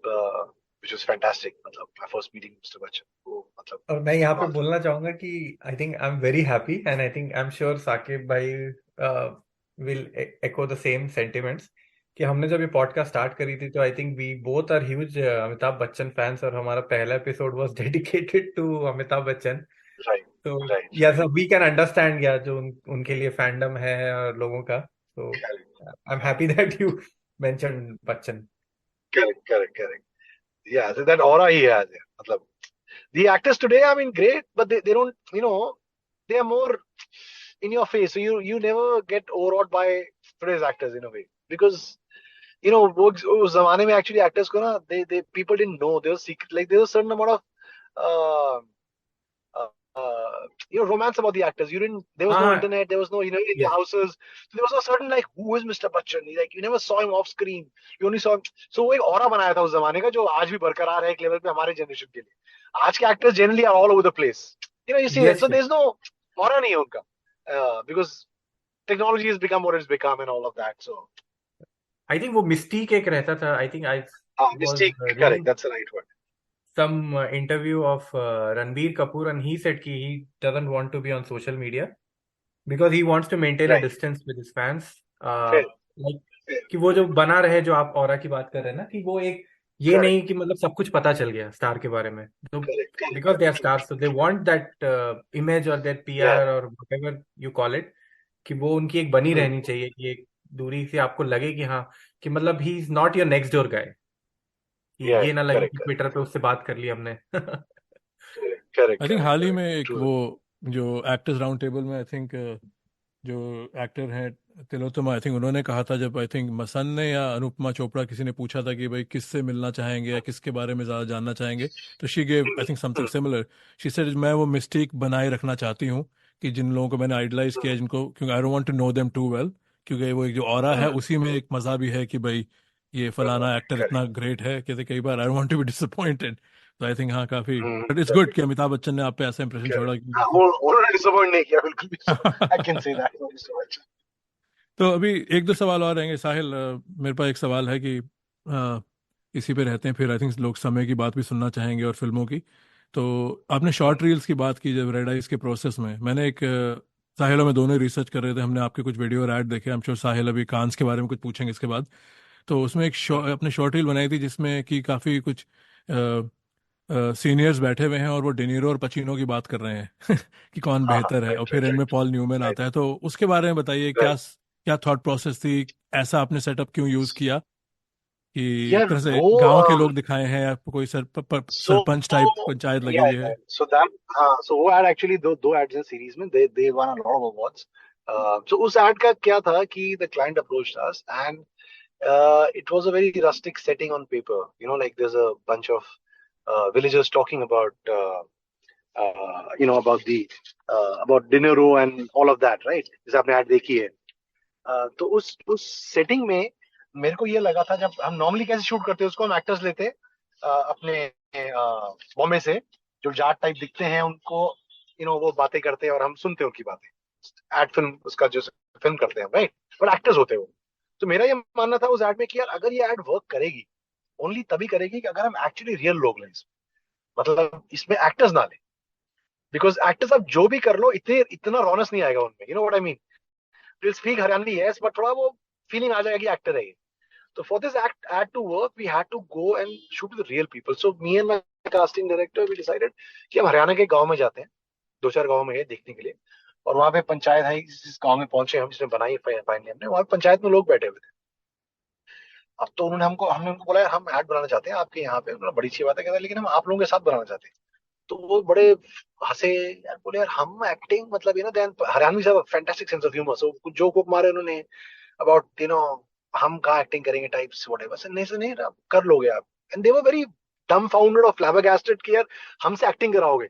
which was fantastic, मतलब my first meeting with Mr. Bachchan, वो मतलब और मैं यहाँ पे कमाल था। बोलना चाहूंगा कि I think I am very happy and I think I am sure Saqib भाई will echo the same sentiments कि हमने जब ये पॉडकास्ट स्टार्ट करी थी तो I think we both are huge Amitabh Bachchan fans और हमारा पहला episode was dedicated to Amitabh Bachchan. Right, तो right, या वी कैन अंडरस्टैंड या जो उनके लिए फैंडम है और लोगों का, तो I am happy that you mention Bachchan. correct. Yeah, so that aura he has, yeah. मतलब the actors today, I mean, great, but they don't, you know, they are more in your face, so you never get overawed by today's actors in a way, because you know वो उस जमाने में actually actors को ना they people didn't know, there was secret, like there was a certain amount of uh, you know, romance about the actors. There was no internet, there was no, you know, in the houses, so there was a certain like who is Mr. Bachchan, like you never saw him off screen, you only saw him, so वो एक aura बनाया था उस जमाने का जो आज भी बरकरार है एक लेवल पे हमारे जनरेशन के लिए। आज के actors generally are all over the place, you know, you see that, so there's no aura नहीं है उनका, because technology has become what it's become and all of that, so I think वो Mystique एक रहता था। आई think I mistake, correct, that's the right word. some interview of Ranbir Kapoor and he said कि he doesn't want to be on social media because he wants to maintain a distance with his fans. Like कि वो जो बना रहे, जो आप aura की बात कर रहे हैं ना, कि वो एक ये नहीं कि मतलब सब कुछ पता चल गया स्टार के बारे में, तो because they are stars so they want that image or that PR or whatever you call it, कि वो उनकी एक बनी रहनी चाहिए, कि एक दूरी से आपको लगे कि हाँ कि मतलब he is not your next door guy, ये ना लगे कि ट्विटर पे उससे बात कर ली हमने। आई थिंक हाल ही में एक वो जो एक्टर्स राउंड टेबल में आई थिंक जो एक्टर हैं तिलोत्तमा, आई थिंक उन्होंने कहा था, जब आई थिंक मसन ने या अनुपमा चोपड़ा किसी ने पूछा था कि भाई किससे मिलना चाहेंगे या किसके बारे में ज़्यादा जानना चाहेंगे, तो she gave I think something similar. She said मैं वो मिस्टेक बनाए रखना चाहती हूँ कि जिन लोगों को मैंने आइडलाइज किया, जिनको, क्योंकि I don't want to know them too well, क्योंकि वो एक जो ऑरा है उसी में एक मज़ा भी है कि भाई ये फलाना एक्टर इतना ग्रेट है, कहते कई बार I don't want to be disappointed. तो आई थिंक हाँ काफी, बट इट्स गुड कि अमिताभ बच्चन ने आप पे ऐसा इंप्रेशन छोड़ा उन्होंने डिसअपॉइंट नहीं किया, बिल्कुल भी, आई कैन से दैट। तो अभी एक दो सवाल और रहेंगे। साहिल, मेरे पास एक सवाल है कि इसी पे रहते हैं, फिर आई थिंक लोग समय की बात भी सुनना चाहेंगे और फिल्मों की। तो आपने शॉर्ट रील्स की बात की जब रेड आइज के प्रोसेस में, मैंने एक साहिल और मैं दोनों रिसर्च कर रहे थे, हमने आपके कुछ वीडियो और ऐड देखे, आई एम श्योर साहिल अभी कांस के बारे में कुछ पूछेंगे इसके बाद। तो उसमें एक अपने शॉर्ट रील बनाई थी जिसमें कि काफ़ी कुछ सीनियर्स बैठे हुए हैं और वो डेनीरो और पचीनो की बात कर रहे हैं कि कौन बेहतर है, और फिर इनमें पॉल न्यूमैन आता है। तो उसके बारे में बताइए, क्या थॉट प्रोसेस थी, ऐसा आपने सेटअप क्यों यूज़ किया? कि एक यार तरह से वो गांव के लोग दिखाए हैं या कोई सो सरपंच टाइप पंचायत लगी हुई है? सो दैट हाँ सो वो एड एक्चुअली दो एड्स हैं सीरीज में, they won a lot of awards. So उस एड का क्या था कि the client approached us and it was a very rustic setting on paper. Like there's a bunch of villagers talking about about dinner row and all of that, right? जैसे आपने add देखी है. तो उस सेटिंग में मेरे को ये लगा था, जब हम नॉर्मली कैसे शूट करते हैं उसको, हम एक्टर्स लेते अपने बॉम्बे से, जो जाट टाइप दिखते हैं उनको, वो बातें करते हैं और हम सुनते हैं उनकी बातें. एड फिल्म उसका जो फिल्म करते हैं, राइट? बट एक्टर्स होते हैं वो. तो मेरा ये मानना था उस एड में कि यार अगर ये एड वर्क करेगी, ओनली तभी करेगी कि अगर हम एक्चुअली रियल लोग लें इसमें. मतलब इसमें एक्टर्स ना लें, बिकॉज एक्टर्स आप जो भी कर लो इतना रॉनेस नहीं आएगा उनमें. What I mean? Will speak Haryanvi yes, but थोड़ा वो फीलिंग आ जाएगी एक्टर है ये. So for this ad to work, we had to go and shoot with real people. So me and my casting director, we decided कि हम हरियाणा के गांव में जाते हैं, 2-4 गांव में है देखने के लिए. और वहां पे पंचायत है, जिस गांव में पहुंचे हम, जिसने बनाई फाइनली हमने, वहां पंचायत में लोग बैठे हुए थे. अब तो हमने उनको बोला हम ऐड बनाना चाहते हैं आपके यहाँ पे. उन्होंने बड़ी अच्छी बात है कहता है, लेकिन हम आप लोगों के साथ बनाना चाहते हैं. तो वो बड़े हंसे यार, बोले यार हम एक्टिंग मतलब देन हरियाणवी साहब फैंटास्टिक सेंस ऑफ ह्यूमर. सो कुछ जोक वोक मारे उन्होंने अबाउट हम कहाँ एक्टिंग करेंगे टाइप्स व्हाटएवर. से नहीं आप कर लोगे आप. And they were very dumbfounded or flabbergasted कि यार हमसे एक्टिंग कराओगे,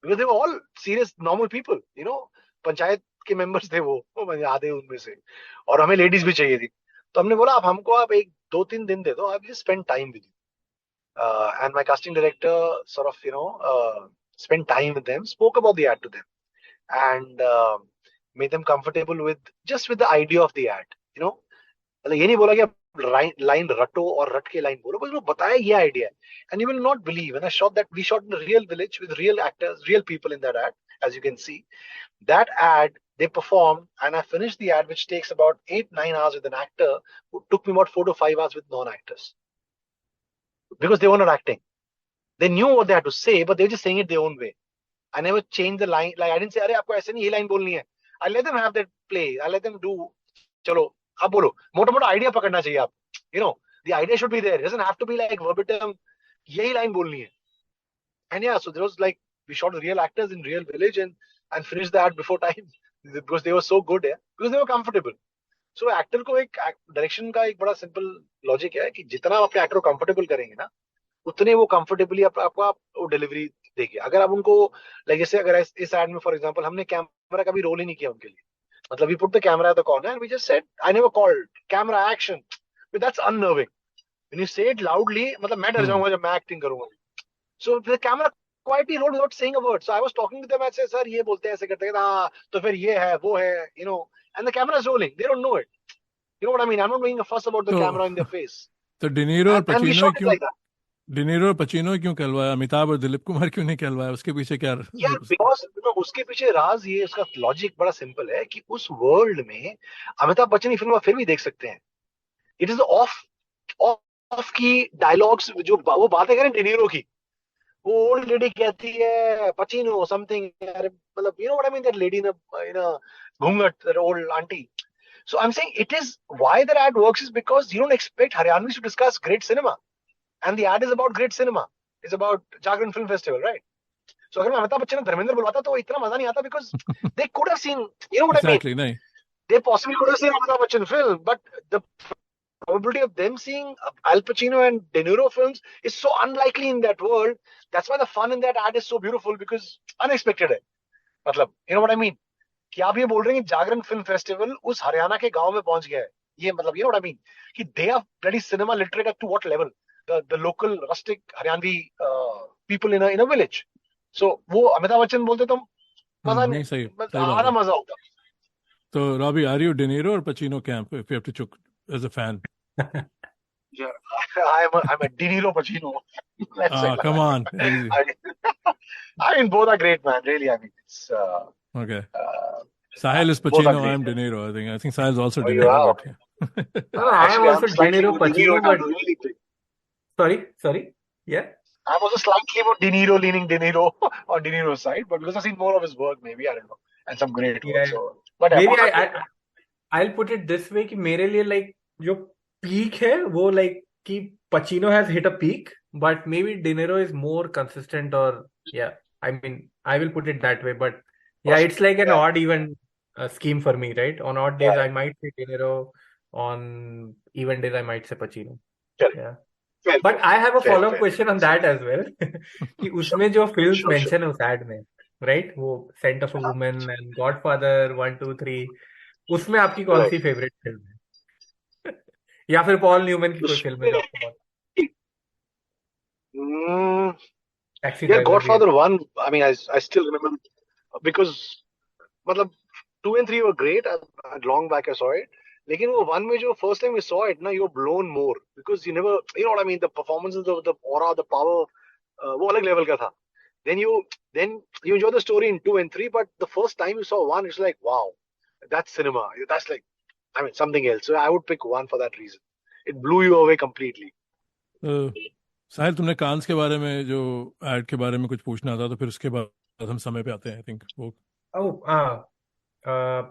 because they were all serious normal people. Panchayat के मेंबर्स थे वो आधे उनमें से, और हमें लेडीज भी चाहिए थी. तो हमने बोला आप 1-2-3 दिन दे दो, आप just spend time with you. And my casting director sort of spent time with them, spoke about the ad to them, and made them comfortable with the idea of the ad. मतलब ये नहीं बोला कि आप line रटो और रट के line बोलो, बस वो बताया ये आइडिया है. And you will not believe, when I shot that, we shot in a real village with real actors, real people in that ad. As you can see that ad, they perform, and I finished the ad, which takes about 8-9 hours with an actor, who took me about 4 to 5 hours with non-actors, because they were not acting. They knew what they had to say, but they were just saying it their own way. I never changed the line. Like I didn't say, अरे आपको ऐसे नहीं ये line बोलनी है. I let them have that play. I let them do. चलो आप बोलो, मोटा मोटा आइडिया पकड़ना चाहिए आप. The idea should be there. It doesn't have to be like verbatim यही लाइन बोलनी है. And yeah, so there was like, we shot the real actors in real village and finished the ad before time because they were so good, yeah, because they were comfortable. So actor को एक direction का एक बड़ा simple logic है कि जितना आप अपने एक्टर को कंफर्टेबल करेंगे ना, उतने वो कंफर्टेबली आपको वो डिलीवरी देगी. अगर आप उनको जैसे अगर इस एड में फॉर एग्जांपल हमने कैमरा का भी रोल ही नहीं किया उनके लिए. मतलब we put the camera at the corner and we just said, I never called camera action. That's unnerving. When you say it loudly, मतलब मैं डर जाऊंगा जब मैं एक्टिंग करूंगा. So the camera quietly rolled without saying a word. So I was talking to them, I said sir ये बोलते हैं ऐसे करते हैं, हां तो फिर ये है वो है, and the camera is rolling. They don't know it. What I mean? I am not making a fuss about the तो कैमरा इन देयर फेस. तो डिनीरो और and we Pacino shot it क्यों, लाइक दैट. डिनीरो और Pacino क्यों कहलवाया, अमिताभ और दिलीप कुमार क्यों नहीं कहलवाया? उसके पीछे क्या यार बिकॉज उसके पीछे राज, ये उसका लॉजिक बड़ा सिंपल है कि उस वर्ल्ड में अमिताभ बच्चन की फिल्म आप फिर भी देख सकते हैं. इट इज ऑफ ऑफ की डायलॉग्स, जो वो बातें करें डिनीरो की, वो ओल्ड लेडी कहती है पचीनो समथिंग, मतलब what I mean, that lady in a घूंघट, that old aunty. So I'm saying it is why that ad works is because you don't expect Haryanvis to discuss great cinema, and the ad is about great cinema. It's about Jagran Film Festival, right? So अगर मैं अमिताभ बच्चन धर्मेंद्र बुलवाता तो इतना मजा नहीं आता, because they could have seen, what I mean? Exactly नहीं. They possibly could have seen Amitabh Bachchan film, but the probability of them seeing Al Pacino and De Niro films is so unlikely in that world. That's why the fun in that ad is so beautiful, because unexpected है. मतलब what I mean? कि आप ये बोल रहे हैं कि जागरण film festival उस हरियाणा के गांव में पहुंच गया है. ये मतलब व्हाट आई मीन कि they are bloody cinema literate up to what level, the local rustic Haryanvi people in a village. So वो अमिताभ बच्चन बोलते तो मजा नहीं, सही बात आधा है. मजा होता. तो रॉबी, आर यू डिनीरो और Pacino camp if you have to choose as a fan? I'm a De Niro Pacino. Let's say come on, easy. I mean both are great, man, really. I mean it's Okay. Sahil is both are Pacino, great. I'm De Niro. I think Sahil is also Oh, De you Niro, are? but No, no, I am Actually, also I'm De slightly Niro more De Niro, Pacino, but but really big. sorry, yeah. I'm also slightly more De Niro, leaning De Niro on De Niro's side, but because I've seen more of his work, maybe, I don't know, and some great work. Yeah. So, but yeah, Maybe both are great. I'll put it this way कि मेरे लिए like जो peak है वो like कि Pacino has hit a peak, but maybe De Niro is more consistent, or yeah, I mean, I will put it that way. But yeah, it's like an Yeah, odd even scheme for me, right? On odd days, yeah, I might say De Niro. On even days, I might say Pacino. correct. Yeah. Fair, But I have a fair, follow-up fair. question on that as well. कि Sure, उसमें जो films sure, sure. Mention है उस add में, right, वो Scent of a Woman and Godfather 1 2 3, उसमें आपकी कौन सी Right. फेवरेट फिल्म है? या फिर पॉल न्यूमैन की कोई फिल्म है उसमें जो आपको बहुत? Hmm, टैक्सी yeah, ड्राइवर भी है। Godfather 1, I mean, I still remember because मतलब 2 and 3 were great. Long back I saw it. लेकिन वो 1 में जो first time we saw it ना, you were blown more because you never, you know what I mean, the performances, the aura, the power, वो अलग level का था. Then you enjoy the story in 2 and 3, but the first time you saw 1, it's like, wow, that's cinema. That's like, I mean, something else. So I would pick 1 for that reason. It blew you away completely. साहिल, तुमने कांस के बारे में जो add के बारे में कुछ पूछना था, तो फिर उसके बाद हम समय पे आते हैं। आई थिंक वो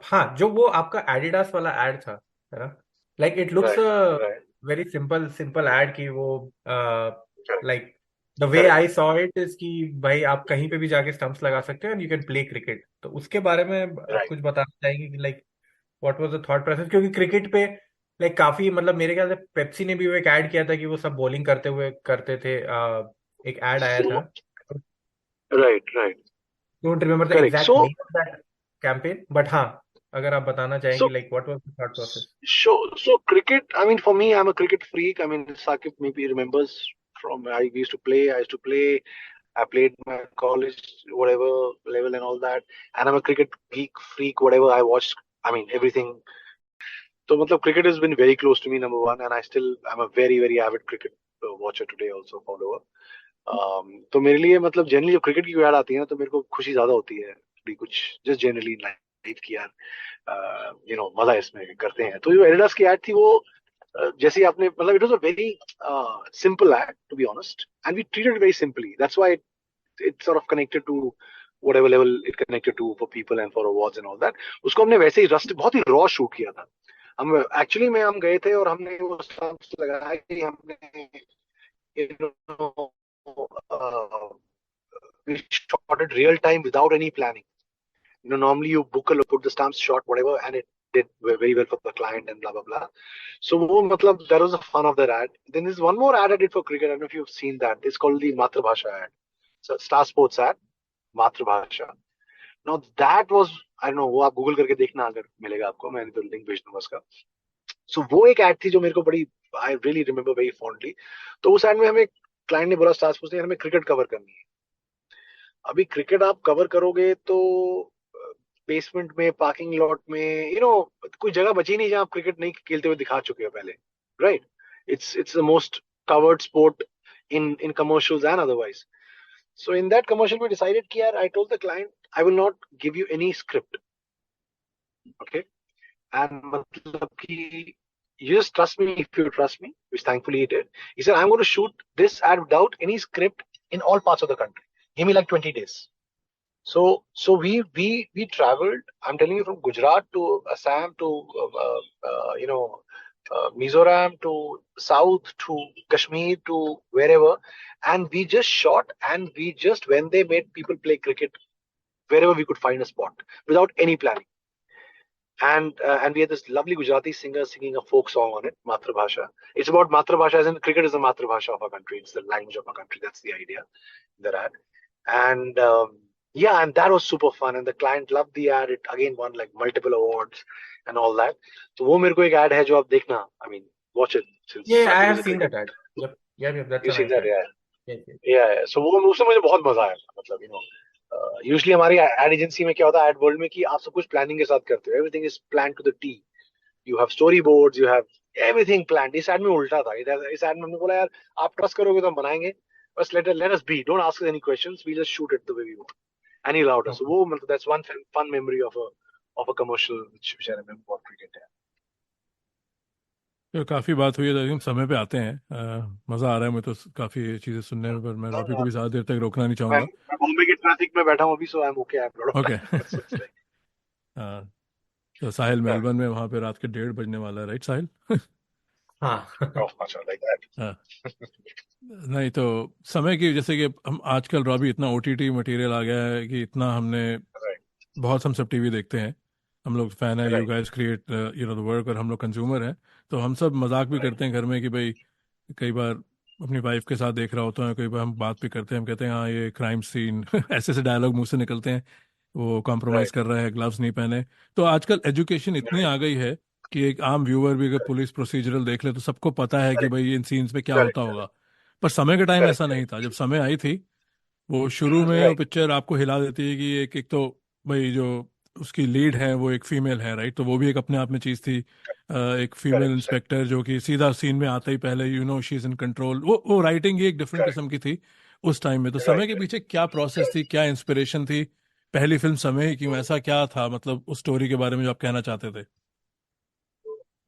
हाँ, जो वो आपका एडिडास वाला एड था, है ना? Like it looks Right. Very simple ad की वो, Correct. Like the way Correct. I saw it is कि भाई आप कहीं पे भी जाके स्टंप्स लगा सकते हो and you can play cricket. तो उसके बारे में आप Right. कुछ बताना चाहेंगे कि like what was the thought process? क्योंकि क्रिकेट पे लाइक काफी, मतलब मेरे ख्याल से पेप्सी ने भी वो एक ऐड किया था कि वो सब बॉलिंग करते हुए करते थे। एक ऐड आया था, Right. Don't remember the Correct. Exact name of that campaign, but हाँ, अगर आप बताना चाहेंगे So, like what was the thought process? so cricket. I mean, for me, I'm a cricket freak. I mean, Sakib maybe remembers from I used to play. I used to play. I played my college, whatever level and all that. And I'm a cricket geek freak. Whatever I watched, I mean, everything. So, matlab, cricket has been very close to me, number one, and I'm a very avid cricket watcher today, also follower. तो मेरे लिए मतलब generally जब cricket की add आती है ना, तो मेरे को खुशी ज्यादा होती है थोड़ी कुछ, जस्ट जनरली लाइफ की यार, मजा इसमें करते हैं। तो जो एडिडास की ऐड थी वो जैसे आपने मतलब it was a very simple ad to be honest, and we treated very simply, that's why it sort of connected to whatever level it connected to for people and for awards and all that. उसको हमने वैसे ही rust बहुत ही raw shoot किया था। हम actually में हम गए थे और हमने वो स्टंप्स लगाया कि हमने you know, we shot it real time without any planning. Normally you put the stamps shot, whatever, and it did very well for the client and blah blah blah. So matlab, that was the fun of that ad. Then there's one more ad I did for cricket. I don't know if you've seen that. It's called the Matrabhasha ad. So Star Sports ad, Matrabhasha. Now that was, I don't know, वो आप Google करके देखना अगर मिलेगा आपको, मैं तो link भेज दूंगा उसका। सो वो एक एड थी जो मेरे को बड़ी, I really remember very fondly. तो उस एड में हमें क्लाइंट ने बोला, स्टार स्पोर्ट्स ने, हमें क्रिकेट कवर करनी है। अभी क्रिकेट आप कवर करोगे तो बेसमेंट में, पार्किंग लॉट में, कोई जगह बची नहीं जहां आप क्रिकेट नहीं खेलते हुए दिखा चुके हो पहले, right? It's the most covered sport in commercials and otherwise. So in that commercial we decided कि यार, I told the client I will not give you any script, okay? And मतलब कि you just trust me if you trust me, which thankfully he did. He said, I'm going to shoot this ad without any script in all parts of the country. Give me like 20 days. So we traveled. I'm telling you, from Gujarat to Assam to Mizoram to South to Kashmir to wherever, and we just shot, and we just, when they made people play cricket wherever we could find a spot without any planning. And we had this lovely Gujarati singer singing a folk song on it, Matrabhasha. It's about Matrabhasha, as in cricket is the Matrabhasha of our country. It's the language of our country. That's the idea in that ad. And yeah, and that was super fun. And the client loved the ad. It again won like multiple awards and all that. So वो मेरे को एक ad है जो आप देखना. I mean, watch it. Since Yeah, I Sakib have is a seen cricket. that ad. Yep. Yeah, that's You a seen nice that, ad. yeah. Yeah. Yeah. So वो उसमें मुझे बहुत मजा आया। मतलब यूजुअली हमारी एड एजेंसी में क्या होता है, एड वर्ल्ड में, कि आप सब कुछ प्लानिंग के साथ करते हो, everything is plan to the T, you have storyboards, you have everything planned. इस एड में उल्टा था। इस एड में हमने बोला, यार आप ट्रस्ट करोगे तो हम बनाएंगे, बस let us be, don't ask any questions, we just shoot it the way we want, and he allowed us. वो मतलब that's one fun memory of a commercial which I remember for cricket. तो काफ़ी बात हुई है, तो हम समय पे आते हैं। मज़ा आ रहा है मुझे तो काफ़ी चीज़ें सुनने में, पर मैं रॉबी को भी ज़्यादा देर तक रोकना नहीं चाहूँगा। मैं बॉम्बे के ट्रैफिक में बैठा हूं अभी, so I am okay, I am okay. तो साहिल मेलबर्न में, वहाँ पे रात के 1:30 बजने वाला है, राइट साहिल? हाँ Of macha, like that. हाँ, नहीं तो समय की, जैसे कि हम आजकल रॉबी इतना ओटीटी मटेरियल आ गया है कि इतना हमने Right, बहुत, हम सब टीवी देखते हैं, हम लोग फैन है, you right, guys create the work, और हम लोग कंज्यूमर हैं। तो हम सब मजाक भी right, करते हैं घर में कि भाई, कई बार अपनी वाइफ के साथ देख रहा होता है, कई बार हम बात भी करते हैं, हम कहते हैं हाँ ये क्राइम सीन ऐसे ऐसे डायलॉग मुंह से निकलते हैं, वो कॉम्प्रोमाइज right, कर रहा है, ग्लव्स नहीं पहने। तो आजकल एजुकेशन इतनी right, आ गई है कि एक आम व्यूअर भी अगर पुलिस प्रोसीजरल देख ले तो सबको पता है कि correct, भाई इन सीन्स पे क्या होता correct, होगा। पर समय के टाइम correct, ऐसा नहीं correct, था, जब समय आई थी वो शुरू में वो right, पिक्चर आपको हिला देती है कि एक एक तो भाई जो उसकी लीड है वो एक फीमेल है, राइट, तो वो भी एक अपने आप में चीज थी। एक फीमेल correct, correct, इंस्पेक्टर जो कि सीधा सीन में आते ही पहले शी इज इन कंट्रोल, वो राइटिंग ही एक डिफरेंट correct, किस्म की थी उस टाइम में। तो समय right, के right. पीछे क्या प्रोसेस थी, क्या इंस्पिरेशन थी, पहली फिल्म समय ही क्यों, ऐसा क्या था, मतलब उस स्टोरी के बारे में जो आप कहना चाहते थे?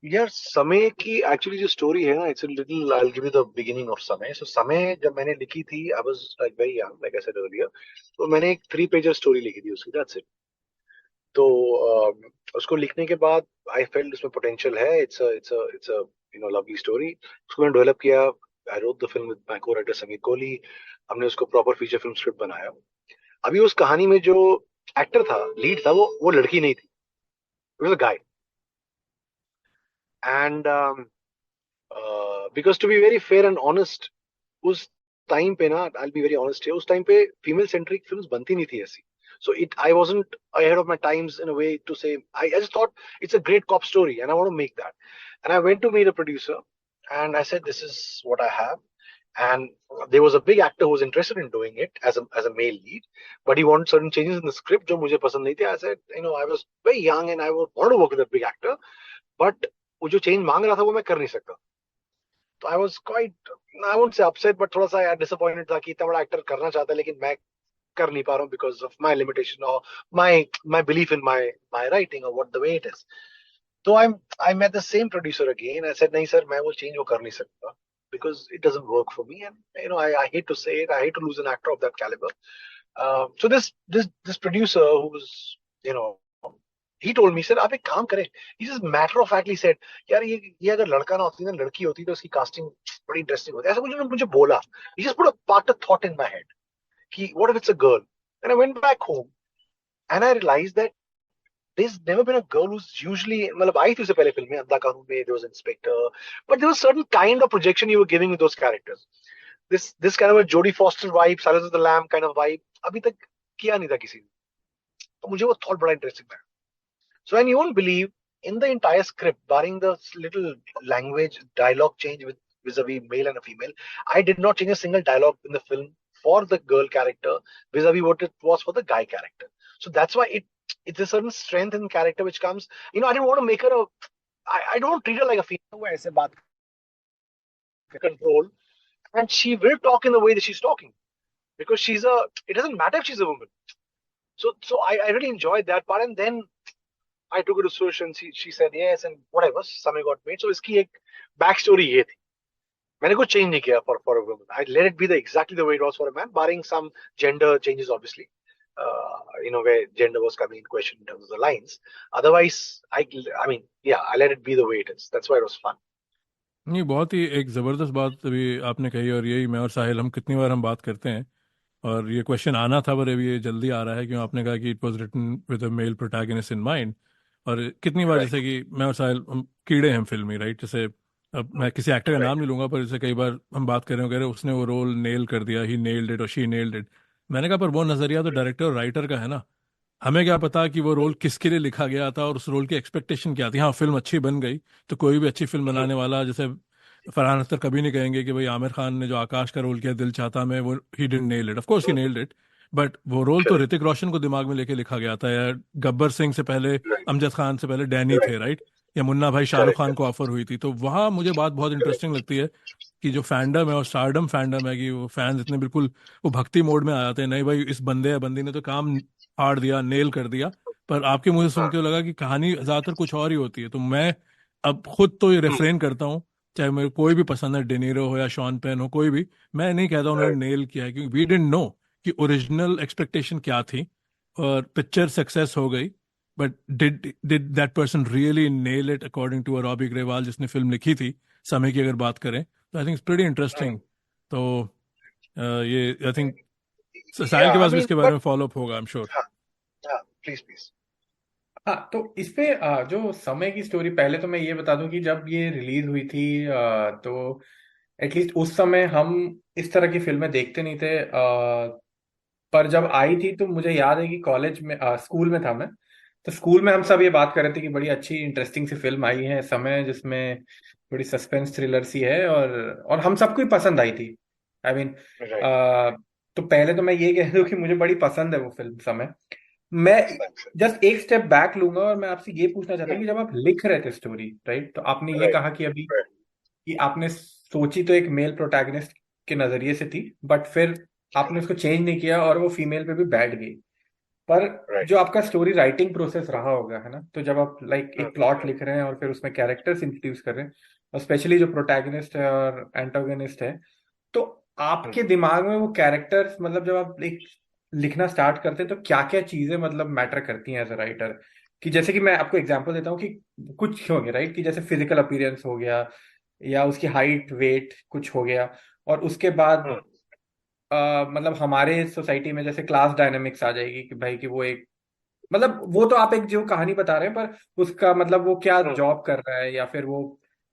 यार समय की एक्चुअली जो स्टोरी है ना, it's little, I will give you the beginning of समय। सो समय जब मैंने लिखी थी, I was like very young, like I said earlier. तो मैंने एक 3 पेजर स्टोरी लिखी थी उसकी, दैट्स इट। तो उसको लिखने के बाद आई फेल्ट उसमें पोटेंशियल है, इट्स अ लवली स्टोरी। उसको मैंने डेवलप किया। I wrote the film with my को राइटर समीर कोहली। हमने उसको प्रॉपर फीचर फिल्म स्क्रिप्ट बनाया। अभी उस कहानी में जो एक्टर था, लीड था, वो लड़की नहीं थी, it was a guy. And because to be very fair and honest, उस टाइम पे ना, आई बी वेरी ऑनेस्ट है, उस टाइम पे फीमेल सेंट्रिक फिल्म्स बनती नहीं थी ऐसी। So I wasn't ahead of my times in a way to say, I just thought it's a great cop story and I want to make that. And I went to meet a producer and I said, this is what I have. And there was a big actor who was interested in doing it as a male lead, but he wanted certain changes in the script जो मुझे पसंद नहीं थे. I said, I was very young and I wanted to work with a big actor, but वो जो change मांग रहा था वो मैं कर नहीं सकता. तो I was quite, I won't say upset, but थोड़ा सा डिसअपॉइंटेड था कि इतना बड़ा एक्टर करना चाहता है लेकिन मैं कर नहीं पा रहा हूँ बिकॉज ऑफ माई लिमिटेशन और my my belief in my writing और what the way it is. तो I met the same producer again. I said नहीं सर, मैं वो चेंज वो कर नहीं सकता because it doesn't work for me, and I hate to say it, I hate to lose an actor of that caliber. So this producer who was, you know he told me, sir आप एक काम करें. He just matter of factly said, यार ये अगर लड़का ना होती ना, लड़की होती तो उसकी कास्टिंग बड़ी इंटरेस्टिंग होती. ऐसा मुझे बोला. He just put a part of thought in my head कि what if it's a girl. And I went back home and I realized that there's never been a girl who's usually, मतलब आई थी उससे पहले film में, अंधा कानून में there was inspector, but there was certain kind of projection you were giving with those characters. This kind of a Jodie Foster vibe, Silence of the Lamb kind of vibe अभी तक किया नहीं था किसी ने. तो मुझे वो थॉट बड़ा इंटरेस्टिंग लगा. So, and you won't believe, in the entire script, barring the little language dialogue change with vis-a-vis male and a female, I did not change a single dialogue in the film for the girl character vis-a-vis what it was for the guy character. So that's why it's a certain strength in character which comes. I didn't want to make her I don't treat her like a female who ऐसे बात control, and she will talk in the way that she's talking because it doesn't matter if she's a woman. So I really enjoyed that part, and then I took it to Sush and she said yes, and whatever, Samay got made. So इसकी एक back story ये थी. मैंने कुछ change नहीं किया for a woman. I let it be exactly the way it was for a man, barring some gender changes, obviously. Where gender was coming in question in terms of the lines. Otherwise, I mean, yeah, I let it be the way it is. That's why it was fun. नहीं, बहुत ही एक ज़बरदस्त बात अभी आपने कही, और यही मैं और साहिल हम कितनी बार हम बात करते हैं, और ये क्वेश्चन आना था पर अभी ये जल्दी आ रहा है क्यों, आपने कहा कि it was written with a male protagonist in mind. और कितनी बार, Right. जैसे कि मैं और साहिल हम कीड़े हैं फिल्मी, राइट, जैसे अब मैं किसी एक्टर का Right. नाम नहीं लूंगा, पर जैसे कई बार हम बात कर रहे हो, कह रहे हैं, उसने वो रोल नेल कर दिया, ही नेल्ड इट और शी नेल्ड इट। मैंने कहा पर वो नजरिया तो डायरेक्टर और राइटर का है ना, हमें क्या पता कि वो रोल किसके लिए लिखा गया था और उस रोल की एक्सपेक्टेशन क्या थी। हाँ, फिल्म अच्छी बन गई तो कोई भी अच्छी फिल्म बनाने वाला, जैसे फरहान अख्तर कभी नहीं कहेंगे कि भाई आमिर खान ने जो आकाश का रोल किया दिल चाहता में, वो he didn't nail it, of course he nailed it, but वो रोल तो Correct. ऋतिक रोशन को दिमाग में लेके लिखा गया था, या गब्बर सिंह से पहले, Right. अमजद खान से पहले डैनी Right. थे, राइट, या मुन्ना भाई शाहरुख Correct. खान को ऑफर हुई थी। तो वहाँ मुझे बात बहुत Correct. इंटरेस्टिंग लगती है कि जो फैंडम है और स्टारडम फैंडम है, कि वो फैंस इतने बिल्कुल वो भक्ति मोड में आ जाते हैं, नहीं भाई इस बंदे या बंदी ने तो काम फाड़ दिया, नेल कर दिया। पर आपके मुझे सुन हाँ. के लगा कि कहानी ज्यादातर कुछ और ही होती है। तो मैं अब खुद तो ये रेफरेन करता हूँ, चाहे मेरे कोई भी पसंद है, डेनीरो हो या शॉन पेन हो, कोई भी, मैं नहीं कहता उन्होंने Right. नेल किया है, क्योंकि वी डिडंट नो कि ओरिजिनल एक्सपेक्टेशन क्या थी, और पिक्चर सक्सेस हो गई। But did that person really nail it according to Robbie Grewal जिसने फिल्म लिखी थी समय की अगर बात करें तो I think it's pretty interesting. तो ये आई थिंक साहिल या के आई पास भी मीन इसके बारे बट में फॉलो अप होगा आई एम श्योर। हाँ हाँ प्लीज प्लीज। हाँ, तो इस पे जो समय की स्टोरी, पहले तो मैं ये बता दूं कि जब ये रिलीज हुई थी तो एटलीस्ट उस समय हम इस तरह की फिल्में देखते नहीं थे। पर जब आई थी तो मुझे याद है कि कॉलेज में स्कूल में था मैं, तो स्कूल में हम सब ये बात कर रहे थे कि बड़ी अच्छी इंटरेस्टिंग सी फिल्म आई है समय, जिसमें बड़ी सस्पेंस थ्रिलर सी है, और हम सबको ही पसंद आई थी। I mean right. तो पहले तो मैं ये कह दूं कि मुझे बड़ी पसंद है वो फिल्म समय। मैं जस्ट एक स्टेप बैक लूंगा और मैं आपसे ये पूछना चाहता हूँ कि जब आप लिख रहे थे स्टोरी, राइट, तो आपने ये राइट कहा कि अभी कि आपने सोची तो एक मेल प्रोटैगनिस्ट के नजरिए से थी, बट फिर आपने उसको चेंज नहीं किया और वो फीमेल पे भी बैठ गई। पर राइट। जो आपका स्टोरी राइटिंग प्रोसेस रहा होगा, है ना, तो जब आप लाइक एक प्लॉट लिख रहे हैं और फिर उसमें कैरेक्टर्स इंट्रोड्यूस कर रहे हैं, और स्पेशली जो प्रोटैगनिस्ट है और एंटागोनिस्ट है, तो आपके दिमाग में वो कैरेक्टर्स, मतलब जब आप एक लिखना स्टार्ट करते हैं तो क्या क्या चीजें मतलब मैटर करती हैं एज अ राइटर? कि जैसे कि मैं आपको एग्जांपल देता हूँ कि कुछ हो गया, राइट, कि जैसे फिजिकल अपीयरेंस हो गया, या उसकी हाइट वेट कुछ हो गया, और उसके बाद मतलब हमारे सोसाइटी में जैसे क्लास डायनामिक्स आ जाएगी कि भाई कि वो एक, मतलब वो तो आप एक जो कहानी बता रहे हैं, पर उसका मतलब वो क्या जॉब कर रहा है, या फिर वो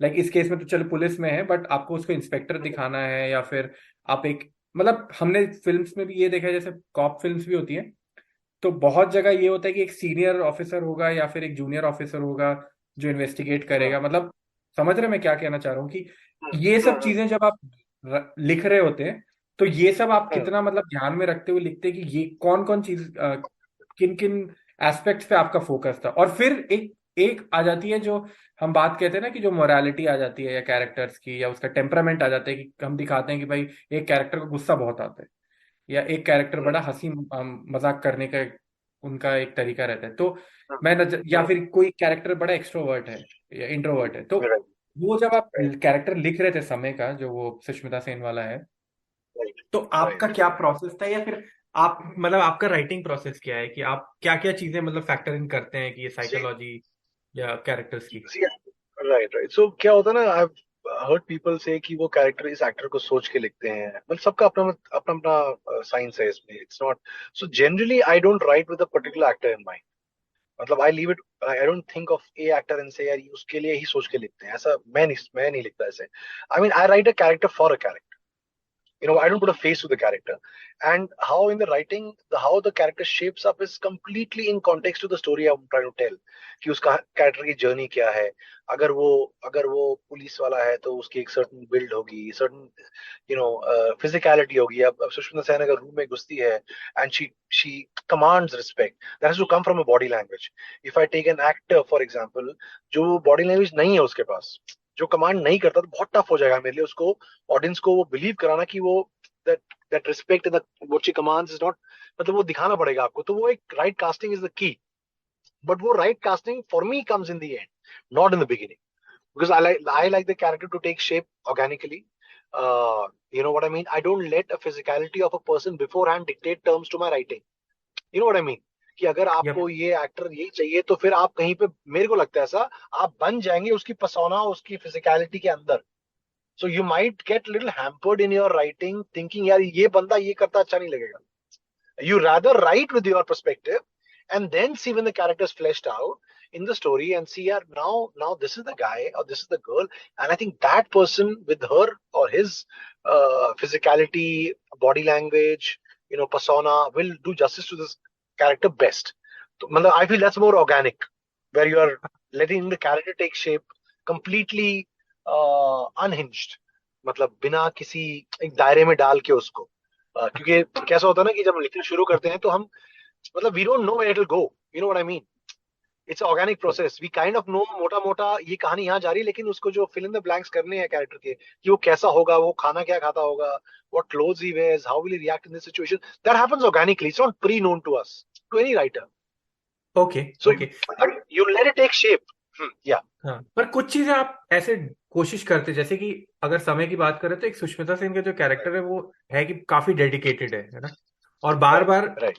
लाइक इस केस में तो चलो पुलिस में है, बट आपको उसको इंस्पेक्टर दिखाना है, या फिर आप एक, मतलब हमने फिल्म्स में भी ये देखा है, जैसे कॉप फिल्म्स भी होती हैं, तो बहुत जगह ये होता है कि एक सीनियर ऑफिसर होगा या फिर एक जूनियर ऑफिसर होगा जो इन्वेस्टिगेट करेगा। मतलब समझ रहे मैं क्या कहना चाह रहा हूँ कि ये सब चीजें जब आप लिख रहे होते हैं, तो ये सब आप कितना मतलब ध्यान में रखते हुए लिखते हैं कि ये कौन कौन चीज किन किन एस्पेक्ट्स पे आपका फोकस था? और फिर एक एक आ जाती है जो हम बात कहते हैं ना, कि जो मोरालिटी आ जाती है या कैरेक्टर्स की, या उसका टेम्परामेंट आ जाता है, कि हम दिखाते हैं कि भाई एक कैरेक्टर को गुस्सा बहुत आता है, या एक कैरेक्टर बड़ा हंसी मजाक करने का उनका एक तरीका रहता है, तो या फिर कोई कैरेक्टर बड़ा एक्सट्रोवर्ट है या इंट्रोवर्ट है, तो वो जब आप कैरेक्टर लिख रहे थे समय का, जो वो सुष्मिता सेन वाला है, तो आपका क्या प्रोसेस था, या फिर आप मतलब आपका राइटिंग प्रोसेस क्या है, कि आप क्या क्या चीजें मतलब फैक्टर इन करते हैं कि ये साइकोलॉजी या कैरेक्टर्स की? Right right. सो क्या होता है ना, आई हर्ड पीपल से कि वो कैरेक्टर इस एक्टर को सोच के लिखते हैं, मतलब सबका अपना अपना अपना साइंस है इसमें, it's not so generally I don't write with a particular actor in mind. मतलब I leave it, I don't think of a actor and say यार ये उसके लिए ही सोच के लिखते हैं, ऐसा मैं नहीं लिखता ऐसे। आई mean I right a character for a character, I don't put a face to the character. And how in the writing, how the character shapes up is completely in context to the story I'm trying to tell. कि उसका character की journey क्या है। अगर वो police वाला है तो उसकी एक सर्टन बिल्ड होगी, सर्टन फिजिकलिटी होगी। अब सुष्मिता सेन अगर रूम में घुसती है and she commands respect, that has to come from a body language. If I take an actor for example, जो बॉडी लैंग्वेज नहीं है उसके पास, जो कमांड नहीं करता, तो बहुत टफ हो जाएगा मेरे लिए उसको, ऑडियंस को वो बिलीव कराना कि वो that that respect in the what she commands is not, मतलब वो दिखाना पड़ेगा आपको। तो वो एक right casting is the key, but वो right casting for me comes in the end, not in the beginning, because I like the character to take shape organically. You know what I mean? I don't let a physicality of a person beforehand dictate terms to my writing. You know what I mean? कि अगर Yep. आपको ये actor यही चाहिए तो फिर आप कहीं पे, मेरे को लगता है ऐसा, आप बन जाएंगे उसकी persona, उसकी physicality के अंदर। So you might get little hampered in your writing, thinking यार ये बंदा ये करता अच्छा नहीं लगेगा। You rather write with your perspective and then see when the character is fleshed out in the story and see, yeah, now this is the guy or this is the girl, and I think that person with her or his physicality, body language, persona will do justice to this character best. So, I feel that's more organic, where you are letting the character take shape completely unhinged, मतलब बिना किसी एक दायरे में डाल के उसको। क्योंकि कैसा होता है ना कि जब हम लिखना शुरू करते हैं तो हम, मतलब we don't know where it will go, you know what I mean. It's organic process, we kind of know मोटा मोटा ये कहानी यहाँ जा रही है, लेकिन उसको जो फिल इन द ब्लैंक्स करने हैं कैरेक्टर के, कि वो कैसा होगा, वो खाना क्या खाता होगा, what clothes he wears, how will he react in this situation, that happens organically, it's not pre known to us, to any writer. Okay so okay. You let it take shape. या हाँ, पर कुछ चीजें आप ऐसे कोशिश करते, जैसे कि अगर समय की बात करें तो एक सुष्मिता सेन का जो कैरेक्टर है वो है कि काफी डेडिकेटेड है ना, और बार बार, राइट।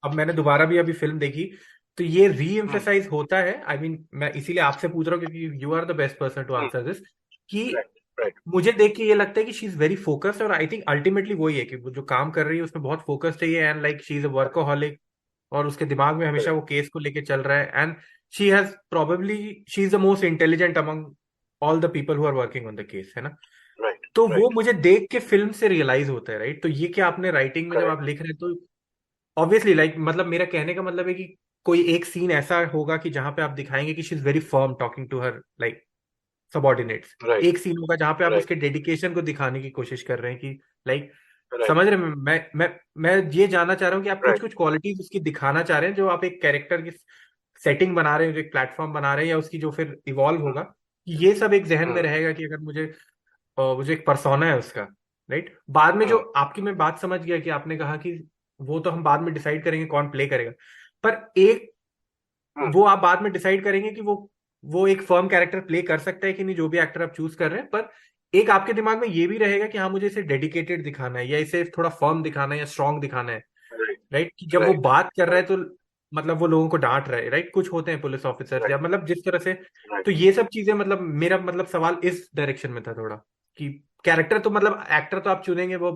अब मैंने दोबारा भी अभी फिल्म देखी, तो ये री एम्फेसाइज होता है। आई मीन मैं इसीलिए आपसे पूछ रहा हूँ क्योंकि you are the best person to answer this, कि राइट मुझे देख के ये लगता है कि शी इज वेरी फोकस्ड, और आई थिंक अल्टीमेटली वही है कि वो जो काम कर रही है उसमें बहुत फोकस्ड है, and like she is a workaholic, और उसके दिमाग में हमेशा वो केस को लेके चल रहा है, and she has probably she is the most intelligent among all the people who are working on the case, है ना। राइट तो वो राइट मुझे देख के फिल्म से रियलाइज होता है, राइट। तो ये क्या आपने राइटिंग में जब आप करेक्ट लिख रहे हैं तो ऑब्वियसली लाइक मतलब मेरा कहने का मतलब है कि कोई एक सीन ऐसा होगा कि जहां पे आप दिखाएंगे कि she is very firm talking to her like subordinates. Right एक सीन होगा जहां पे आप राइट उसके डेडिकेशन को दिखाने की कोशिश कर रहे हैं कि लाइक राइट समझ रहे हैं। मैं ये जानना चाह रहा हूँ कि आप कुछ राइट कुछ क्वालिटीज उसकी दिखाना चाह रहे हैं जो आप एक कैरेक्टर की सेटिंग बना रहे हैं, जो एक प्लेटफॉर्म बना रहे हैं, या उसकी जो फिर इवॉल्व होगा, ये सब एक जहन में रहेगा कि अगर मुझे वो जो एक परसोना है उसका, राइट। बाद में जो आपकी मैं बात समझ गया कि आपने कहा कि वो तो हम बाद में डिसाइड करेंगे कौन प्ले करेगा, पर एक वो आप बाद में डिसाइड करेंगे कि वो एक फर्म कैरेक्टर प्ले कर सकता है कि नहीं, जो भी एक्टर आप चूज कर रहे हैं, पर एक आपके दिमाग में ये भी रहेगा कि हाँ मुझे इसे डेडिकेटेड दिखाना है, या इसे थोड़ा फर्म दिखाना है, या स्ट्रांग दिखाना है, राइट। कि जब वो राइट बात कर रहा है तो मतलब वो लोगों को डांट रहा है, राइट। कुछ होते हैं पुलिस ऑफिसर या राइट मतलब जिस तरह से, राइट तो ये सब चीजें मतलब मेरा मतलब सवाल इस डायरेक्शन में था थोड़ा, कि कैरेक्टर तो मतलब एक्टर तो आप चुनेंगे, वो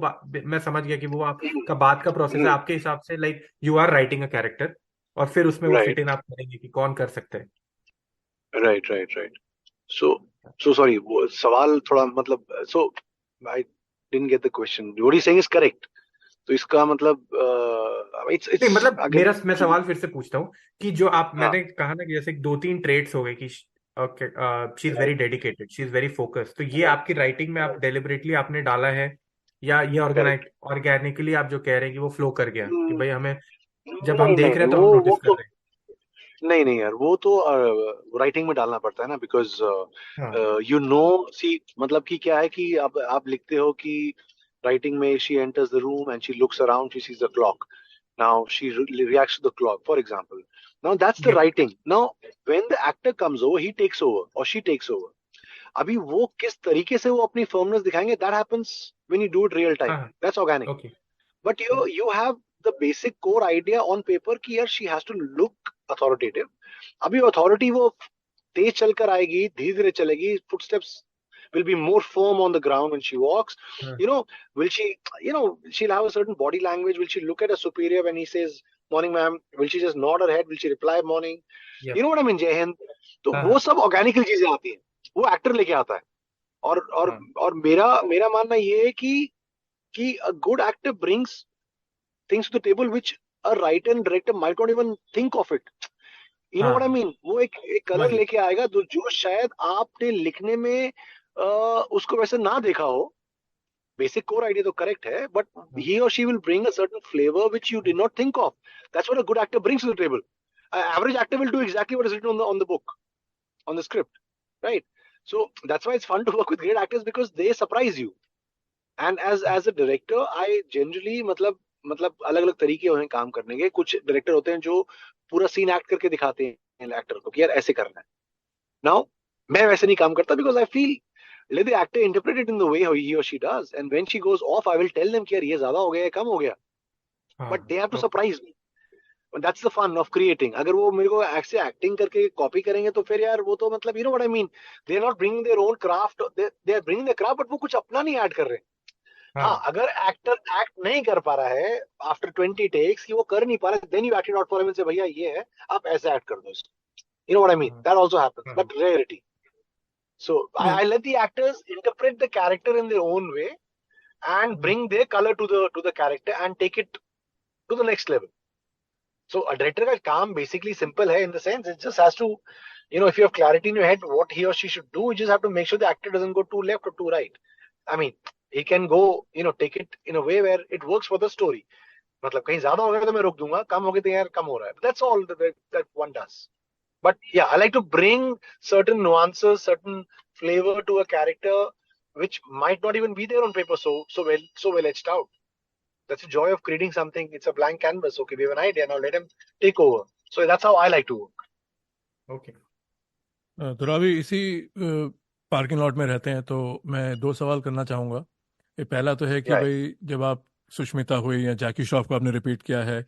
मैं समझ गया कि वो आपका बात का प्रोसेस है आपके हिसाब से, like you are writing a character, और फिर उसमें वो फिट राइट इन आप करेंगे कि कौन कर सकते हैं। Right right right so so sorry वो सवाल थोड़ा मतलब so I didn't get the question what he saying is correct तो इसका मतलब इट्स नहीं इट्स मतलब अगेन मेरा मैं सवाल फिर से पूछता हूँ कि जो आप हाँ मैंने कहा ना कि जैसे दो तीन ट्रेड्स हो गए कि okay she is very right dedicated, she is very focused, तो ये राइट आपकी राइटिंग में आप राइट डेलिबरेटली आपने डाला है, या ये करेक्ट ऑर्गेनिकली आप जो कह रहे हैं कि वो फ्लो कर गया कि भाई हमें जब हम नहीं नहीं देख रहे नहीं हैं तो हम नोटिस वो कर तो रहे नहीं नहीं यार वो तो राइटिंग में डालना पड़ता है ना बिकॉज हैं। हाँ यू नो सी मतलब कि क्या है कि आप लिखते हो कि राइटिंग में she enters the room and she looks around she sees the clock now she reacts to the clock for example now that's the yup writing now when the actor comes over he takes over or she takes over अभी वो किस तरीके से वो अपनी firmness दिखाएंगे that happens when you do it real time हाँ हाँ that's organic okay but you have the basic core idea on paper कि यार she has to look authoritative अभी अथॉरिटी वो तेज चलकर आएगी धीरे धीरे चलेगी footsteps will be more firm on the ground when she walks हाँ you know will she you know she'll have a certain body language will she look at a superior when he says morning ma'am will she just nod her head will she reply morning you yup know what I mean जय हिंद तो हाँ वो हाँ सब ऑर्गेनिकल चीजें आती हैं वो एक्टर लेके आता है और और हाँ और मेरा मेरा मानना ये है कि a good actor brings things to the table which a writer and director might not even think of it you know हाँ what I हाँ, mean वो एक समझ कलर गया। लेके आएगा जो शायद आपने लिखने में उसको वैसे ना देखा हो बेसिक कोर आइडिया तो करेक्ट है बट हाँ he or she will bring a certain flavor which you did not think of that's what a good actor brings to the table an average actor will do exactly what is written on the book on the script right so that's why it's fun to work with great actors because they surprise you and as a director I generally मतलब अलग अलग तरीके हैं काम करने के कुछ director होते हैं जो पूरा सीन एक्ट करके दिखाते हैं एक्टर को कि यार ऐसे करना है नाउ मैं वैसे नहीं काम करता because I feel let the actor interpret it in the way how he or she does and when she goes off I will tell them कि यार ये ज्यादा हो गया है कम हो गया हाँ but they have to okay surprise me that's the fun of creating अगर वो मेरे को ऐसे एक्टिंग करके कॉपी करेंगे तो फिर यार वो तो मतलब you know what I mean they are not bringing their own craft they are bringing their craft but वो कुछ अपना नहीं ऐड कर रहे हाँ हाँ अगर एक्टर एक्ट नहीं कर पा रहा है आफ्टर 20 टेक्स कि वो कर नहीं पा रहा then you act out for him say भैया ये है आप ऐसे एक्ट कर दो इसको you know what I mean हाँ that also happens हाँ but rarity so नहीं I let the actors interpret the character in their own way and हाँ bring their color to the character and take it to the next level so a director का काम basically simple है in the sense it just has to you know if you have clarity in your head what he or she should do you just have to make sure the actor doesn't go too left or too right I mean he can go you know take it in a way where it works for the story मतलब कहीं ज्यादा हो गया तो मैं रोक दूंगा कम हो गया तो यार कम हो रहा है that's all that one does but yeah I like to bring certain nuances certain flavor to a character which might not even be there on paper so well etched out that's the joy of creating something it's a blank canvas okay we have an idea now let him take over so that's how I like to work okay तो अभी इसी parking lot में रहते हैं, तो मैं दो सवाल करना चाहूँगा। ये पहला तो है कि right भाई जब आप सुष्मिता हुई या जैकी श्रॉफ को आपने रिपीट किया है,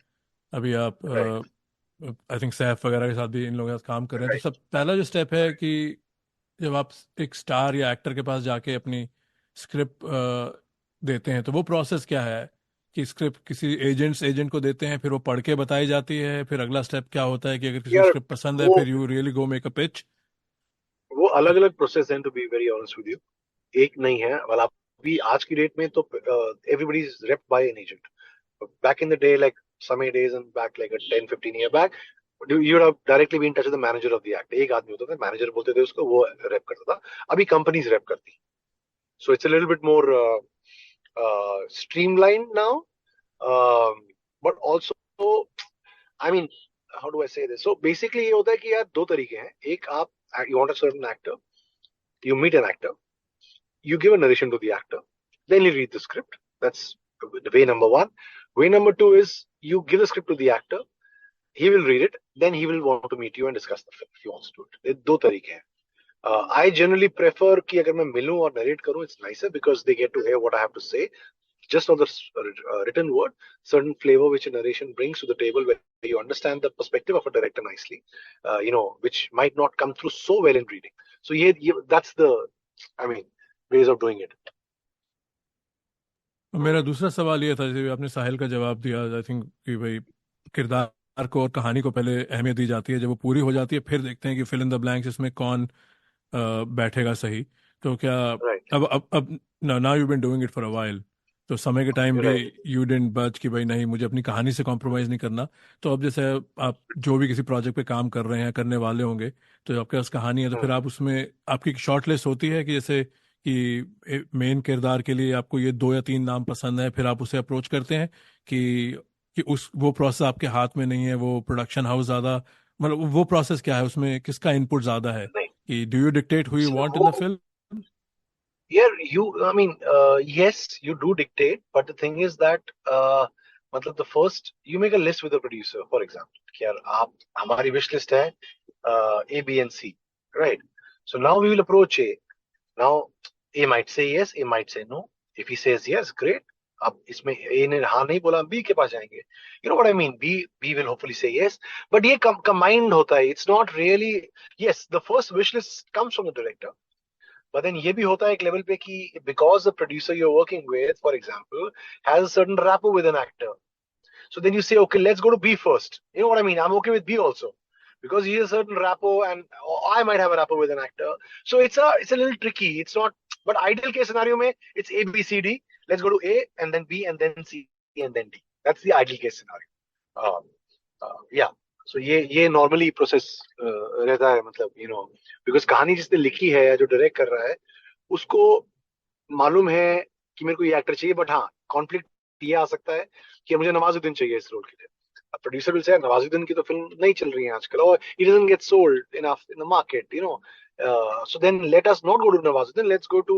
अभी आप right आई थिंक सैफ वगैरह के साथ भी इन लोगों के साथ काम कर रहे हैं, तो राइट। सब पहला जो स्टेप है कि जब आप एक स्टार या एक्टर के पास जाके अपनी स्क्रिप्ट देते हैं, तो वो प्रोसेस क्या है कि स्क्रिप्ट किसी एजेंट को देते हैं, फिर वो पढ़ के बताई जाती है, फिर अगला स्टेप क्या होता है कि अगर किसी को यार स्क्रिप्ट पसंद है वो फिर you really go make a pitch? वो अलग अलग प्रोसेस हैं, to be very honest with you. एक नहीं है वाला। अभी आज की डेट में तो everybody is repped by an agent. Back in the day, like some days and back like a 10-15 year back, you would have directly been in touch with the manager of the act. एक आदमी होता था, manager बोलते थे उसको, वो rap करता था। अभी कंपनीज रैप करती, so it's a little bit more streamlined now, but also I mean, how do I say this? So basically ये होता है कि यार दो तरीके हैं। एक, आप you want a certain actor, you meet an actor, you give a narration to the actor, then you read the script. That's the way number one. Way number two is you give the script to the actor, he will read it, then he will want to meet you and discuss the film if he wants to do it. ये दो तरीके हैं। I generally prefer कि अगर मैं मिलूं और narrate करूं, it's nicer because they get to hear what I have to say just on the written word, certain flavor which a narration brings to the table, where you understand the perspective of a director nicely, which might not come through so well in reading. So that's the, I mean, ways of doing it. मेरा दूसरा सवाल ये था, जैसे आपने साहिल का जवाब दिया, आई थिंक कि भाई किरदार को और कहानी को पहले अहमियत दी जाती है, जब वो पूरी हो जाती है फिर देखते हैं कि फिल इन द ब्लैंक्स इसमें कौन बैठेगा सही। तो क्या Right. अब now you been doing it for a while, तो समय के टाइम भी Right. यू डिडंट बच कि भाई नहीं, मुझे अपनी कहानी से कॉम्प्रोमाइज़ नहीं करना। तो अब जैसे आप जो भी किसी प्रोजेक्ट पे काम कर रहे हैं, करने वाले होंगे, तो आपके पास कहानी है, तो फिर आप उसमें आपकी शॉर्ट लिस्ट होती है कि जैसे कि मेन किरदार के लिए आपको ये 2 या 3 नाम पसंद है, फिर आप उसे अप्रोच करते हैं कि उस वो प्रोसेस आपके हाथ में नहीं है, वो प्रोडक्शन हाउस ज़्यादा, मतलब वो प्रोसेस क्या है, उसमें किसका इनपुट ज़्यादा है नहीं। कि do you dictate who you want in the So, film? yeah, I mean, yes, you do dictate, but the thing is that, मतलब the first, you make a list with the producer, for example, कि यार आप, हमारी wish list है A, B, and C, right? So now we will approach A. Now A might say yes, A might say no. If he says yes, great. अब इसमें A ने हाँ नहीं बोला, B के पास जाएंगे. You know what I mean? B will hopefully say yes. But ये combined होता है. It's not really, yes, the first wish list comes from the director. But then ये भी होता है एक लेवल पे कि because the producer you're working with, for example, has a certain rapport with an actor. So then you say, okay, let's go to B first. You know what I mean? I'm okay with B also because he has a certain rapport, and I might have a rapport with an actor. So it's a little tricky. It's not, but ideal case scenario में it's A, B, C, D. Let's go to A and then B and then C and then D. That's the ideal case scenario. Yeah. So ये normally process रहता है, मतलब because कहानी जिसने लिखी है या जो डायरेक्ट कर रहा है उसको मालूम है कि मेरे को ये एक्टर चाहिए, बट हाँ, कॉन्फ्लिक्ट ये आ सकता है कि मुझे नवाजुद्दीन चाहिए इस रोल के लिए। प्रोड्यूसर विल से नवाजुद्दीन की तो फिल्म नहीं चल रही है आजकल, और he doesn't get sold enough in the market, so then let us not go to Nawazuddin, let's go to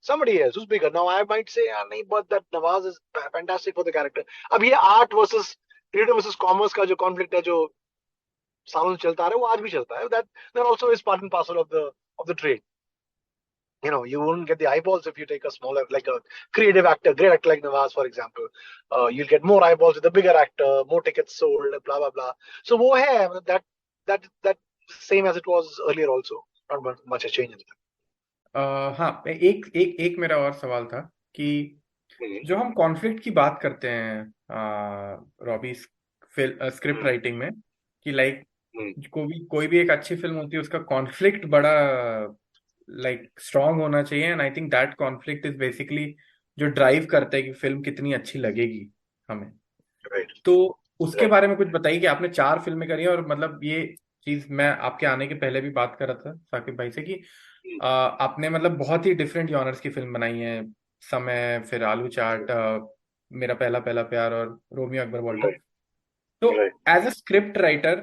somebody else who's bigger. Now I might say, nahi, but that Nawaz is fantastic for the character. अब ये art versus creative versus commerce का जो conflict है, जो सालों से चलता रहा है, वो आज भी चलता है। that also is part and parcel of the trade. You won't get the eyeballs if you take a smaller, like a creative actor, great actor like Nawaz, for example. You'll get more eyeballs with a bigger actor, more tickets sold, blah blah blah. So वो है that same as it was earlier also. Not much a change in that. हाँ, एक मेरा और सवाल था कि जो हम कॉन्फ्लिक्ट की बात करते हैं रॉबी स्क्रिप्ट राइटिंग में, कि लाइक कोई भी एक अच्छी फिल्म होती है, उसका कॉन्फ्लिक्ट बड़ा लाइक स्ट्रांग होना चाहिए, and I think that conflict is basically जो ड्राइव करता है कि फिल्म कितनी अच्छी लगेगी हमें। तो उसके बारे में कुछ बताइए कि आपने 4 फिल्में करी हैं, और मतलब ये चीज मैं आपके आने के पहले भी बात कर रहा था साकिब भाई से कि आपने मतलब बहुत ही डिफरेंट जॉनर्स की फिल्म बनाई है, समय, फिर आलू चाट, मेरा पहला पहला प्यार और रोमियो अकबर वॉल्टर। तो एज अ स्क्रिप्ट राइटर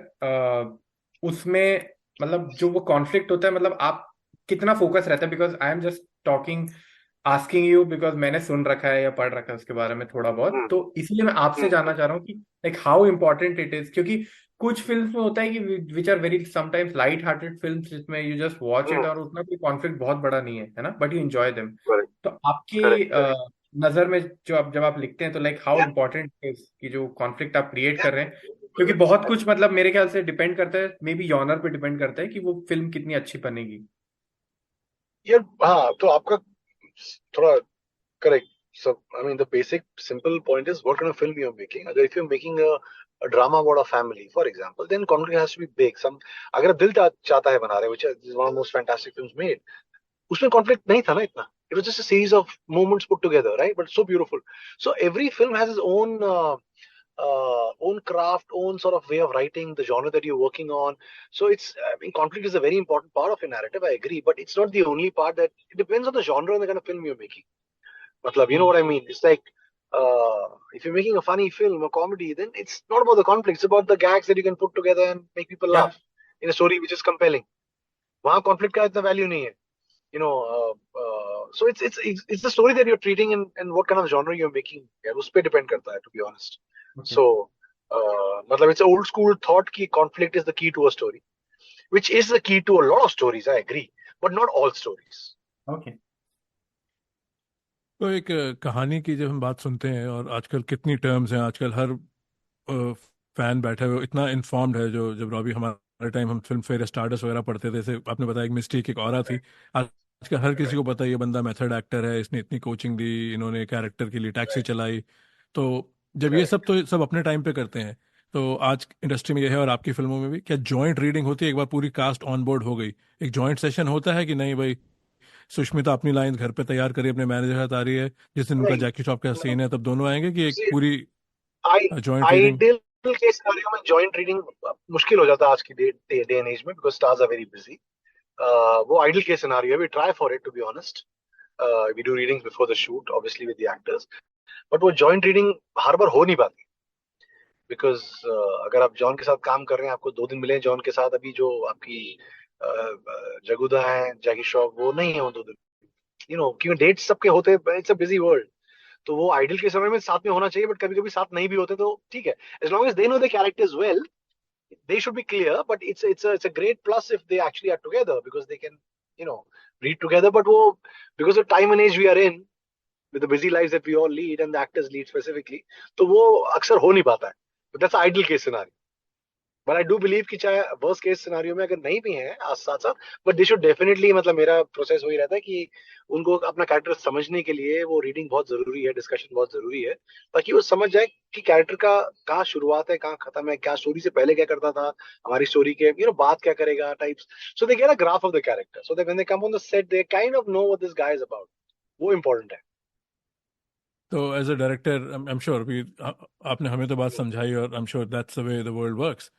उसमें मतलब जो वो कॉन्फ्लिक्ट होता है, मतलब आप कितना फोकस रहता है? Because I am just talking asking you because मैंने सुन रखा है या पढ़ रखा है उसके बारे में थोड़ा बहुत, तो इसलिए मैं आपसे जानना चाह रहा हूँ कि like how important it is. क्योंकि कुछ फिल्म्स में होता है कि which are very sometimes light hearted films, जिसमें यू जस्ट वॉच इट और उतना कोई कॉन्फ्लिक्ट बहुत बड़ा नहीं है ना, बट यू एंजॉय देम। तो आपकी नजर में जब आप लिखते हैं तो लाइक हाउ इम्पोर्टेंट इज कि जो कॉन्फ्लिक्ट आप क्रिएट कर रहे हैं क्योंकि बहुत कुछ मतलब मेरे ख्याल से डिपेंड करता है, मे बी जॉनर पे डिपेंड करता है कि वो फिल्म कितनी अच्छी बनेगी। यार हाँ, तो आपका थोड़ा correct. So, I mean, the basic, simple point is what kind of film you're making. If you're making a drama about a family, for example, then conflict has to be big. अगर दिल चाहता है बना रहे, which is one of the most fantastic films made, उसमें conflict नहीं था ना इतना. It was just a series of moments put together, right? But so beautiful. So every film has its own craft, own sort of way of writing, the genre that you're working on. So I mean, conflict is a very important part of a narrative. I agree, but it's not the only part. That it depends on the genre and the kind of film you're making. Matlab, you know what I mean? It's like if you're making a funny film, a comedy, then it's not about the conflict. It's about the gags that you can put together and make people या laugh in a story which is compelling. वहाँ conflict का इतना value नहीं है. You know, so it's the story that you're treating and what kind of genre you're making. यार उस पे depend करता है, to be honest. Okay So, मतलब it's an old school thought कि conflict is the key to a story, which is the key to a lot of stories. I agree, but not all stories. Okay तो एक कहानी की जब हम बात सुनते हैं, और आजकल कितनी टर्म्स हैं, आजकल हर फैन बैठा हुआ इतना इन्फॉर्म्ड है, जो जब रॉबी हमारे टाइम हम फिल्म फेयर स्टारडस्ट वगैरह पढ़ते थे, जैसे आपने बताया एक मिस्टेक एक और थी, आजकल हर किसी को पता है ये बंदा मेथड एक्टर है, इसने इतनी कोचिंग दी, इन्होंने कैरेक्टर के लिए टैक्सी चलाई। तो जब ये सब, तो सब अपने टाइम पे करते हैं, तो आज इंडस्ट्री में ये है और आपकी फिल्मों में भी, क्या जॉइंट रीडिंग होती है? एक बार पूरी कास्ट ऑन बोर्ड हो गई, एक जॉइंट सेशन होता है कि नहीं भाई, सुष्मिता अपनी लाइन घर पे तैयार करी, अपने मैनेजर के साथ आ रही है, जिस दिन उनका नहीं, जैकी श्रॉफ का सीन है तब दोनों आएंगे, कि एक see, पूरी जॉइंट रीडिंग? आइडियल के सिनेरियो में जॉइंट रीडिंग मुश्किल हो जाता है आज की डे एंड एज में, because stars are very busy. वो आइडियल केस सिनेरियो है. We try for it, to be honest. We do readings before the shoot, obviously with the actors. But वो जॉइंट रीडिंग हर बार हो नहीं पाती, because अगर आप जॉन के साथ काम कर रहे हैं, आपको 2 दिन मिले हैं जॉन के साथ, अभी जो आपकी जगुदा है, जैकी श्रॉफ, वो नहीं है वो 2 दिन. क्योंकि डेट्स सबके होते हैं, इट्स अ बिजी वर्ल्ड. तो वो आइडियल के समय में साथ में होना चाहिए, बट कभी कभी साथ नहीं भी होते तो ठीक है. As long as they know the characters well, they should be clear. But it's a great plus if they actually are together, because they can read together. But because of time and age we are in, with the busy lives that we all lead and the actors lead specifically, तो वो अक्सर हो नहीं पाता है. But that's ideal case scenario. But I do believe कि चाहे worst case scenario में अगर नहीं भी है साथ साथ, बट दे शुड डेफिनेटली, मतलब मेरा प्रोसेस वही रहता है कि उनको अपना कैरेक्टर समझने के लिए वो रीडिंग बहुत जरूरी है, डिस्कशन बहुत जरूरी है, ताकि वो समझ जाए कि कैरेक्टर का कहाँ शुरुआत है, कहाँ खत्म है, क्या स्टोरी से पहले क्या करता था, हमारी स्टोरी के बात क्या करेगा types. So they get a graph of the character, so that when they come on the set they kind of know what this guy is about. वो इम्पोर्टेंट है. तो as a director I am sure भी आपने हमें तो बात समझाई, और I am sure that's the way the world works,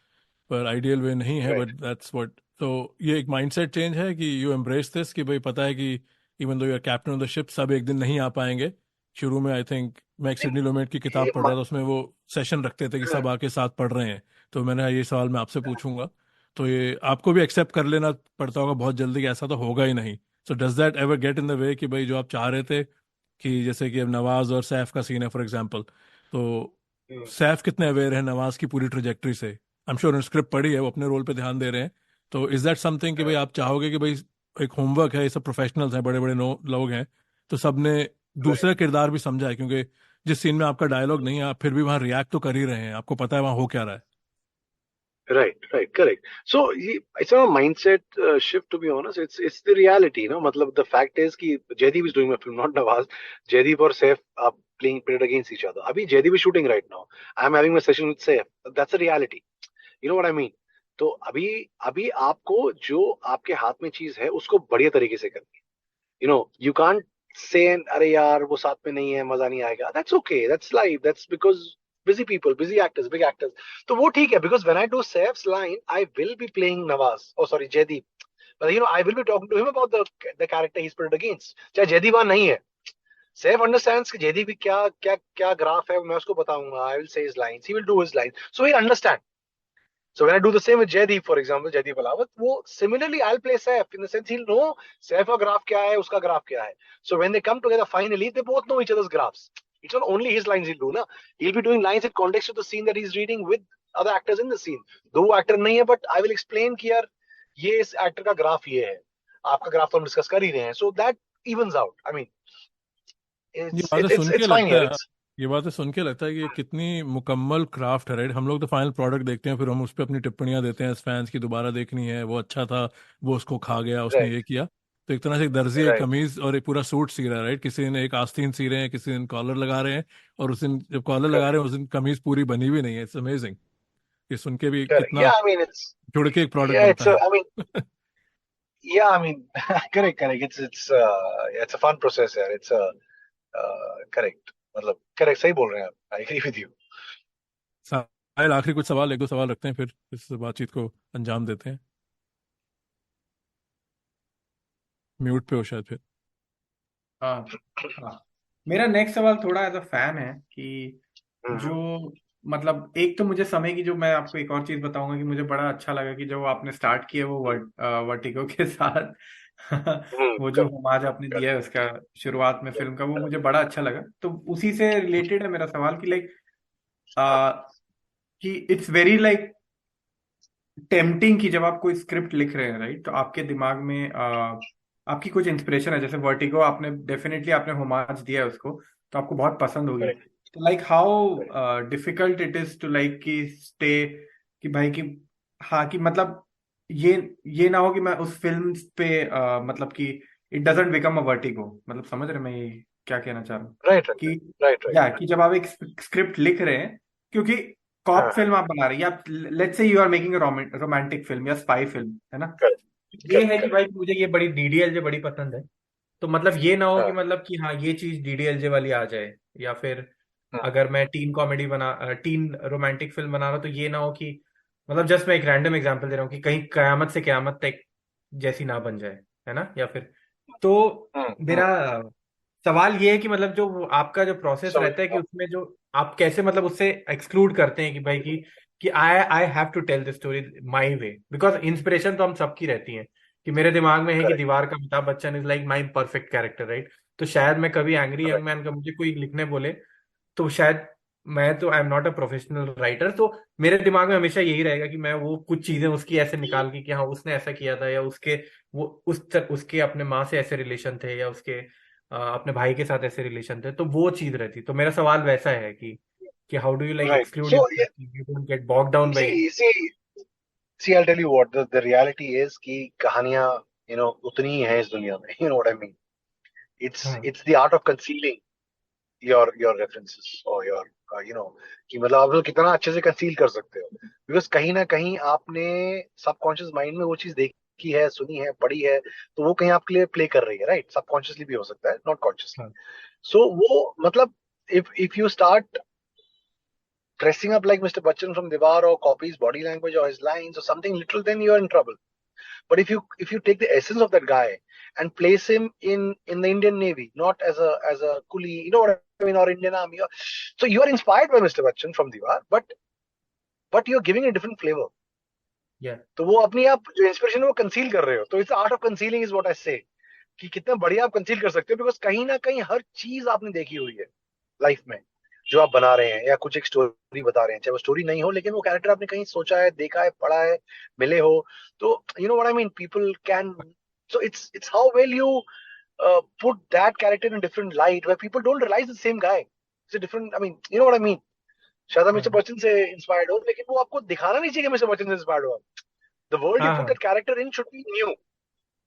पर आइडियल वे नहीं है, बट राइट. That's what. तो ये एक माइंडसेट चेंज है कि यू एम्ब्रेस दिस, कि भाई पता है कि even though you are captain of the ship, सब एक दिन नहीं आ पाएंगे. शुरू में आई थिंक मैं एक सिडनी लोमेट की किताब पढ़ रहा था, उसमें वो सेशन रखते थे कि सब आके साथ पढ़ रहे हैं, तो मैंने ये सवाल मैं आपसे पूछूंगा. तो ये आपको भी एक्सेप्ट कर लेना पड़ता होगा बहुत जल्दी कि ऐसा तो होगा ही नहीं. So does that ever get in the way कि भाई जो आप चाह रहे थे, कि जैसे कि अब नवाज और सैफ का सीन है फॉर एग्जांपल, तो सैफ कितने अवेयर है नवाज की पूरी ट्रेजेक्टरी से? आई एम श्योर स्क्रिप्ट पढ़ी है, वो अपने रोल पे ध्यान दे रहे हैं. तो इज दैट समथिंग कि भाई आप चाहोगे कि भाई एक होमवर्क है, ये सब प्रोफेशनल्स हैं, बड़े बड़े लोग हैं, तो सबने दूसरा किरदार भी समझा है, क्योंकि जिस सीन में आपका डायलॉग नहीं है, आप फिर भी वहां रिएक्ट तो कर ही रहे हैं, आपको पता है वहां हो क्या रहा है. Right, correct. So it's not a mindset shift, to be honest. It's the reality, मतलब the fact is कि Jaideep is doing my film, not Nawaz. Jaideep और Saif are playing pitted against each other. अभी Jaideep is shooting right now. I'm having my session with Saif. That's a reality. You know what I mean? तो अभी आपको जो आपके हाथ में चीज है उसको बढ़िया तरीके से करनी है. You can't say अरे यार वो साथ में नहीं है, मजा नहीं आएगा. That's okay. That's life. That's because busy people, busy actors, big actors. तो वो ठीक है, because when I do Saif's line, I will be playing Nawaz. Oh, sorry, Jaideep. But I will be talking to him about the character he's put against. चाहे जयदीप वहां नहीं है, Saif understands कि जयदीप की क्या ग्राफ है, मैं उसको बताऊंगा. I will say his lines, he will do his lines, so he understand. So when I do the same with Jaideep, for example, Jaideep Alawat, वो similarly I'll play Saif in the sense he'll know Saif का graph क्या है, उसका graph क्या है. So when they come together finally, they both know each other's graphs. It's not only his lines he'll do, na. He'll be doing lines in context of the scene that he's reading with other actors in the scene. दो actor नहीं है, but I will explain कि यार ये इस actor का graph ये है, आपका graph तो हम discuss कर ही रहे हैं. So that evens out. I mean, ये बातें सुन के it's fine लगता here. है, ये बातें सुन के लगता है कि ये कितनी मुकम्मल क्राफ्ट है, राइट? हम लोग तो फाइनल प्रोडक्ट देखते हैं, फिर हम उस पर अपनी टिप्पणियां देते हैं फैंस की, दोबारा देखनी है, वो अच्छा था, वो उसको खा गया, उसने ये राइट, किया। तो एक तरह से एक दर्जी एक राइट, कमीज और एक पूरा सूट सी रहा है, राइट? किसी ने एक आस्तीन सी रहे हैं, किसी दिन कॉलर लगा रहे हैं, और उस दिन जब कॉलर लगा रहे करेक्ट, हैं उस दिन कमीज पूरी बनी भी नहीं है। It's amazing. ये सुन के भी करेक्ट, कितना जुड़ के एक प्रोडक्ट बनता है। Correct, correct, it's a fun process यार, करेक्ट, मतलब करेक्ट, सही बोल रहे हैं आप, आई एग्री विद यू। साहिल, आखिरी कुछ सवाल, एक दो सवाल रखते हैं, फिर इस बातचीत को अंजाम देते हैं। म्यूट पे हो शायद फिर। हाँ हाँ, मेरा नेक्स्ट सवाल थोड़ा एज अ फैन है कि जो मतलब एक तो मुझे समय की, जो मैं आपको एक और चीज बताऊंगा कि मुझे बड़ा अच्छा लगा कि जो आपने स्टार्ट किया वो वर्टिगो के साथ वो जो होमाज आपने दिया है उसका शुरुआत में फिल्म का, वो मुझे बड़ा अच्छा लगा। तो उसी से रिलेटेड है मेरा सवाल कि लाइक कि इट्स वेरी लाइक टेम्पटिंग कि जब आप कोई स्क्रिप्ट लिख रहे हैं, राइट, तो आपके दिमाग में आपकी कुछ इंस्पिरेशन है, जैसे वर्टिगो आपने डेफिनेटली आपने होमाज दिया है उसको, तो आपको बहुत पसंद होगी। करेक्ट, तो like how difficult it is to like कि स्टे, कि भाई कि हाँ कि मतलब ये ना हो कि मैं उस फिल्म पे मतलब कि it doesn't become a vertigo, मतलब समझ रहे मैं ये क्या कहना चाह रहा हूँ राइट, कि राइट, राइट, या कि जब आप एक स्क्रिप्ट लिख रहे हैं, क्योंकि कॉप हाँ, फिल्म आप बना रहे हैं, या let's say you are making a romantic film या स्पाई फिल्म, है ना, करेक्ट, ये करेक्ट, है कि करेक्ट, भाई मुझे ये बड़ी डीडीएलजे बड़ी पसंद है, तो मतलब ये ना हो कि हाँ, मतलब कि हाँ ये चीज डीडीएलजे वाली आ जाए, या फिर हाँ, अगर मैं टीन रोमांटिक फिल्म बना रहा हूँ तो ये ना हो कि मतलब जस्ट मैं एक रैंडम एग्जांपल दे रहा हूँ कि कहीं कयामत से कयामत तक जैसी ना बन जाए, है ना, या फिर तो हम्म, मेरा सवाल ये है कि मतलब जो वो आपका जो प्रोसेस समझ रहता है कि गया। उसमें जो आप कैसे मतलब उससे एक्सक्लूड करते हैं कि भाई कि I I have to tell this story my way, because inspiration तो हम सबकी रहती है कि मेरे दिमाग में है कि करेक्ट, दीवार का Amitabh Bachchan is like my perfect character, right. तो शायद मैं कभी एंग्री यंग करेक्ट, मैन का मुझे कोई लिखने बोले तो शायद मैं तो आई am not a professional writer, तो मेरे दिमाग में हमेशा यही रहेगा कि मैं वो कुछ चीजें उसकी ऐसे निकाल के कि हाँ उसने ऐसा किया था, या उसके वो उसके अपने माँ से ऐसे रिलेशन थे, या उसके अपने भाई के साथ ऐसे रिलेशन थे, तो वो चीज रहती। तो मेरा सवाल वैसा है कि how do you like right, exclude so your, you don't get bog down by. See see I'll tell you what the reality is कि कहानियां उतनी ही हैं इस दुनिया में, you know what I mean, हाँ it's the art of concealing your references or your कि मतलब आप लोग कितना अच्छे से कंसील कर सकते हो, बिकॉज कहीं ना कहीं आपने सबकॉन्शियस माइंड में वो चीज देखी है, सुनी है, पढ़ी है, तो वो कहीं आपके लिए प्ले कर रही है, राइट? सबकॉन्शियसली भी हो सकता है, नॉट कॉन्शियसली। हाँ सो वो मतलब if you start dressing up like Mr. Bachchan from Diwar or copies body language or his lines or something literal, then you are in trouble. But if you take the essence of that guy and place him in the Indian Navy, not as a coolie, you know what I mean, or Indian Army, so you are inspired by Mr. Bachchan from Diwar, but you are giving a different flavor. या तो वो अपनी आप जो inspiration है वो conceal कर रहे हो, तो it's art of concealing is what I से, कि कितना बढ़िया आप कंसील कर सकते हो, बिकॉज कहीं ना कहीं हर चीज आपने देखी हुई है लाइफ में जो आप बना रहे हैं, या कुछ एक स्टोरी बता रहे हैं, चाहे वो स्टोरी नहीं हो, लेकिन वो कैरेक्टर आपने कहीं सोचा है, देखा है, पढ़ा है, मिले हो, तो you know what I mean, people can, so it's how well you put that character in a different light where people don't realize the same guy, it's a different, I mean, you know what I mean, शायद आप mister हाँ बच्चन से inspired हो, लेकिन वो आपको दिखाना नहीं चाहिए कि मिस्टर बच्चन से इंस्पायर्ड हो। द वर्ल्ड यू हाँ पुट हाँ that character in should be new,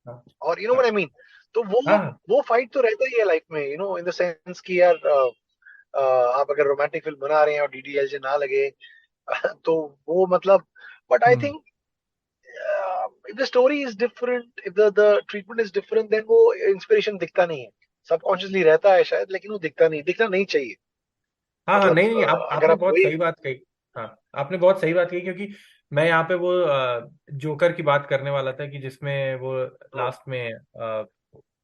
हाँ और you know what I mean. तो वो हाँ हाँ वो फाइट तो रहता ही है लाइफ में, इन द सेंस कि यार आप अगर रोमांटिक फिल्म बना रहे हैं और डीडीएलजे ना लगे तो वो मतलब, but I hmm think if the story is different, if the treatment is different, then वो इंस्पिरेशन दिखता नहीं है, सबकॉन्शियसली रहता है शायद, लेकिन वो दिखता नहीं, दिखना नहीं चाहिए। हाँ हाँ, मतलब नहीं नहीं, अगर आपने आप बहुत वही, सही बात कही। हाँ, आपने बहुत सही बात कही, क्योंकि मैं यहाँ पे वो जोकर की बात करने वाला था कि जिसमें वो लास्ट में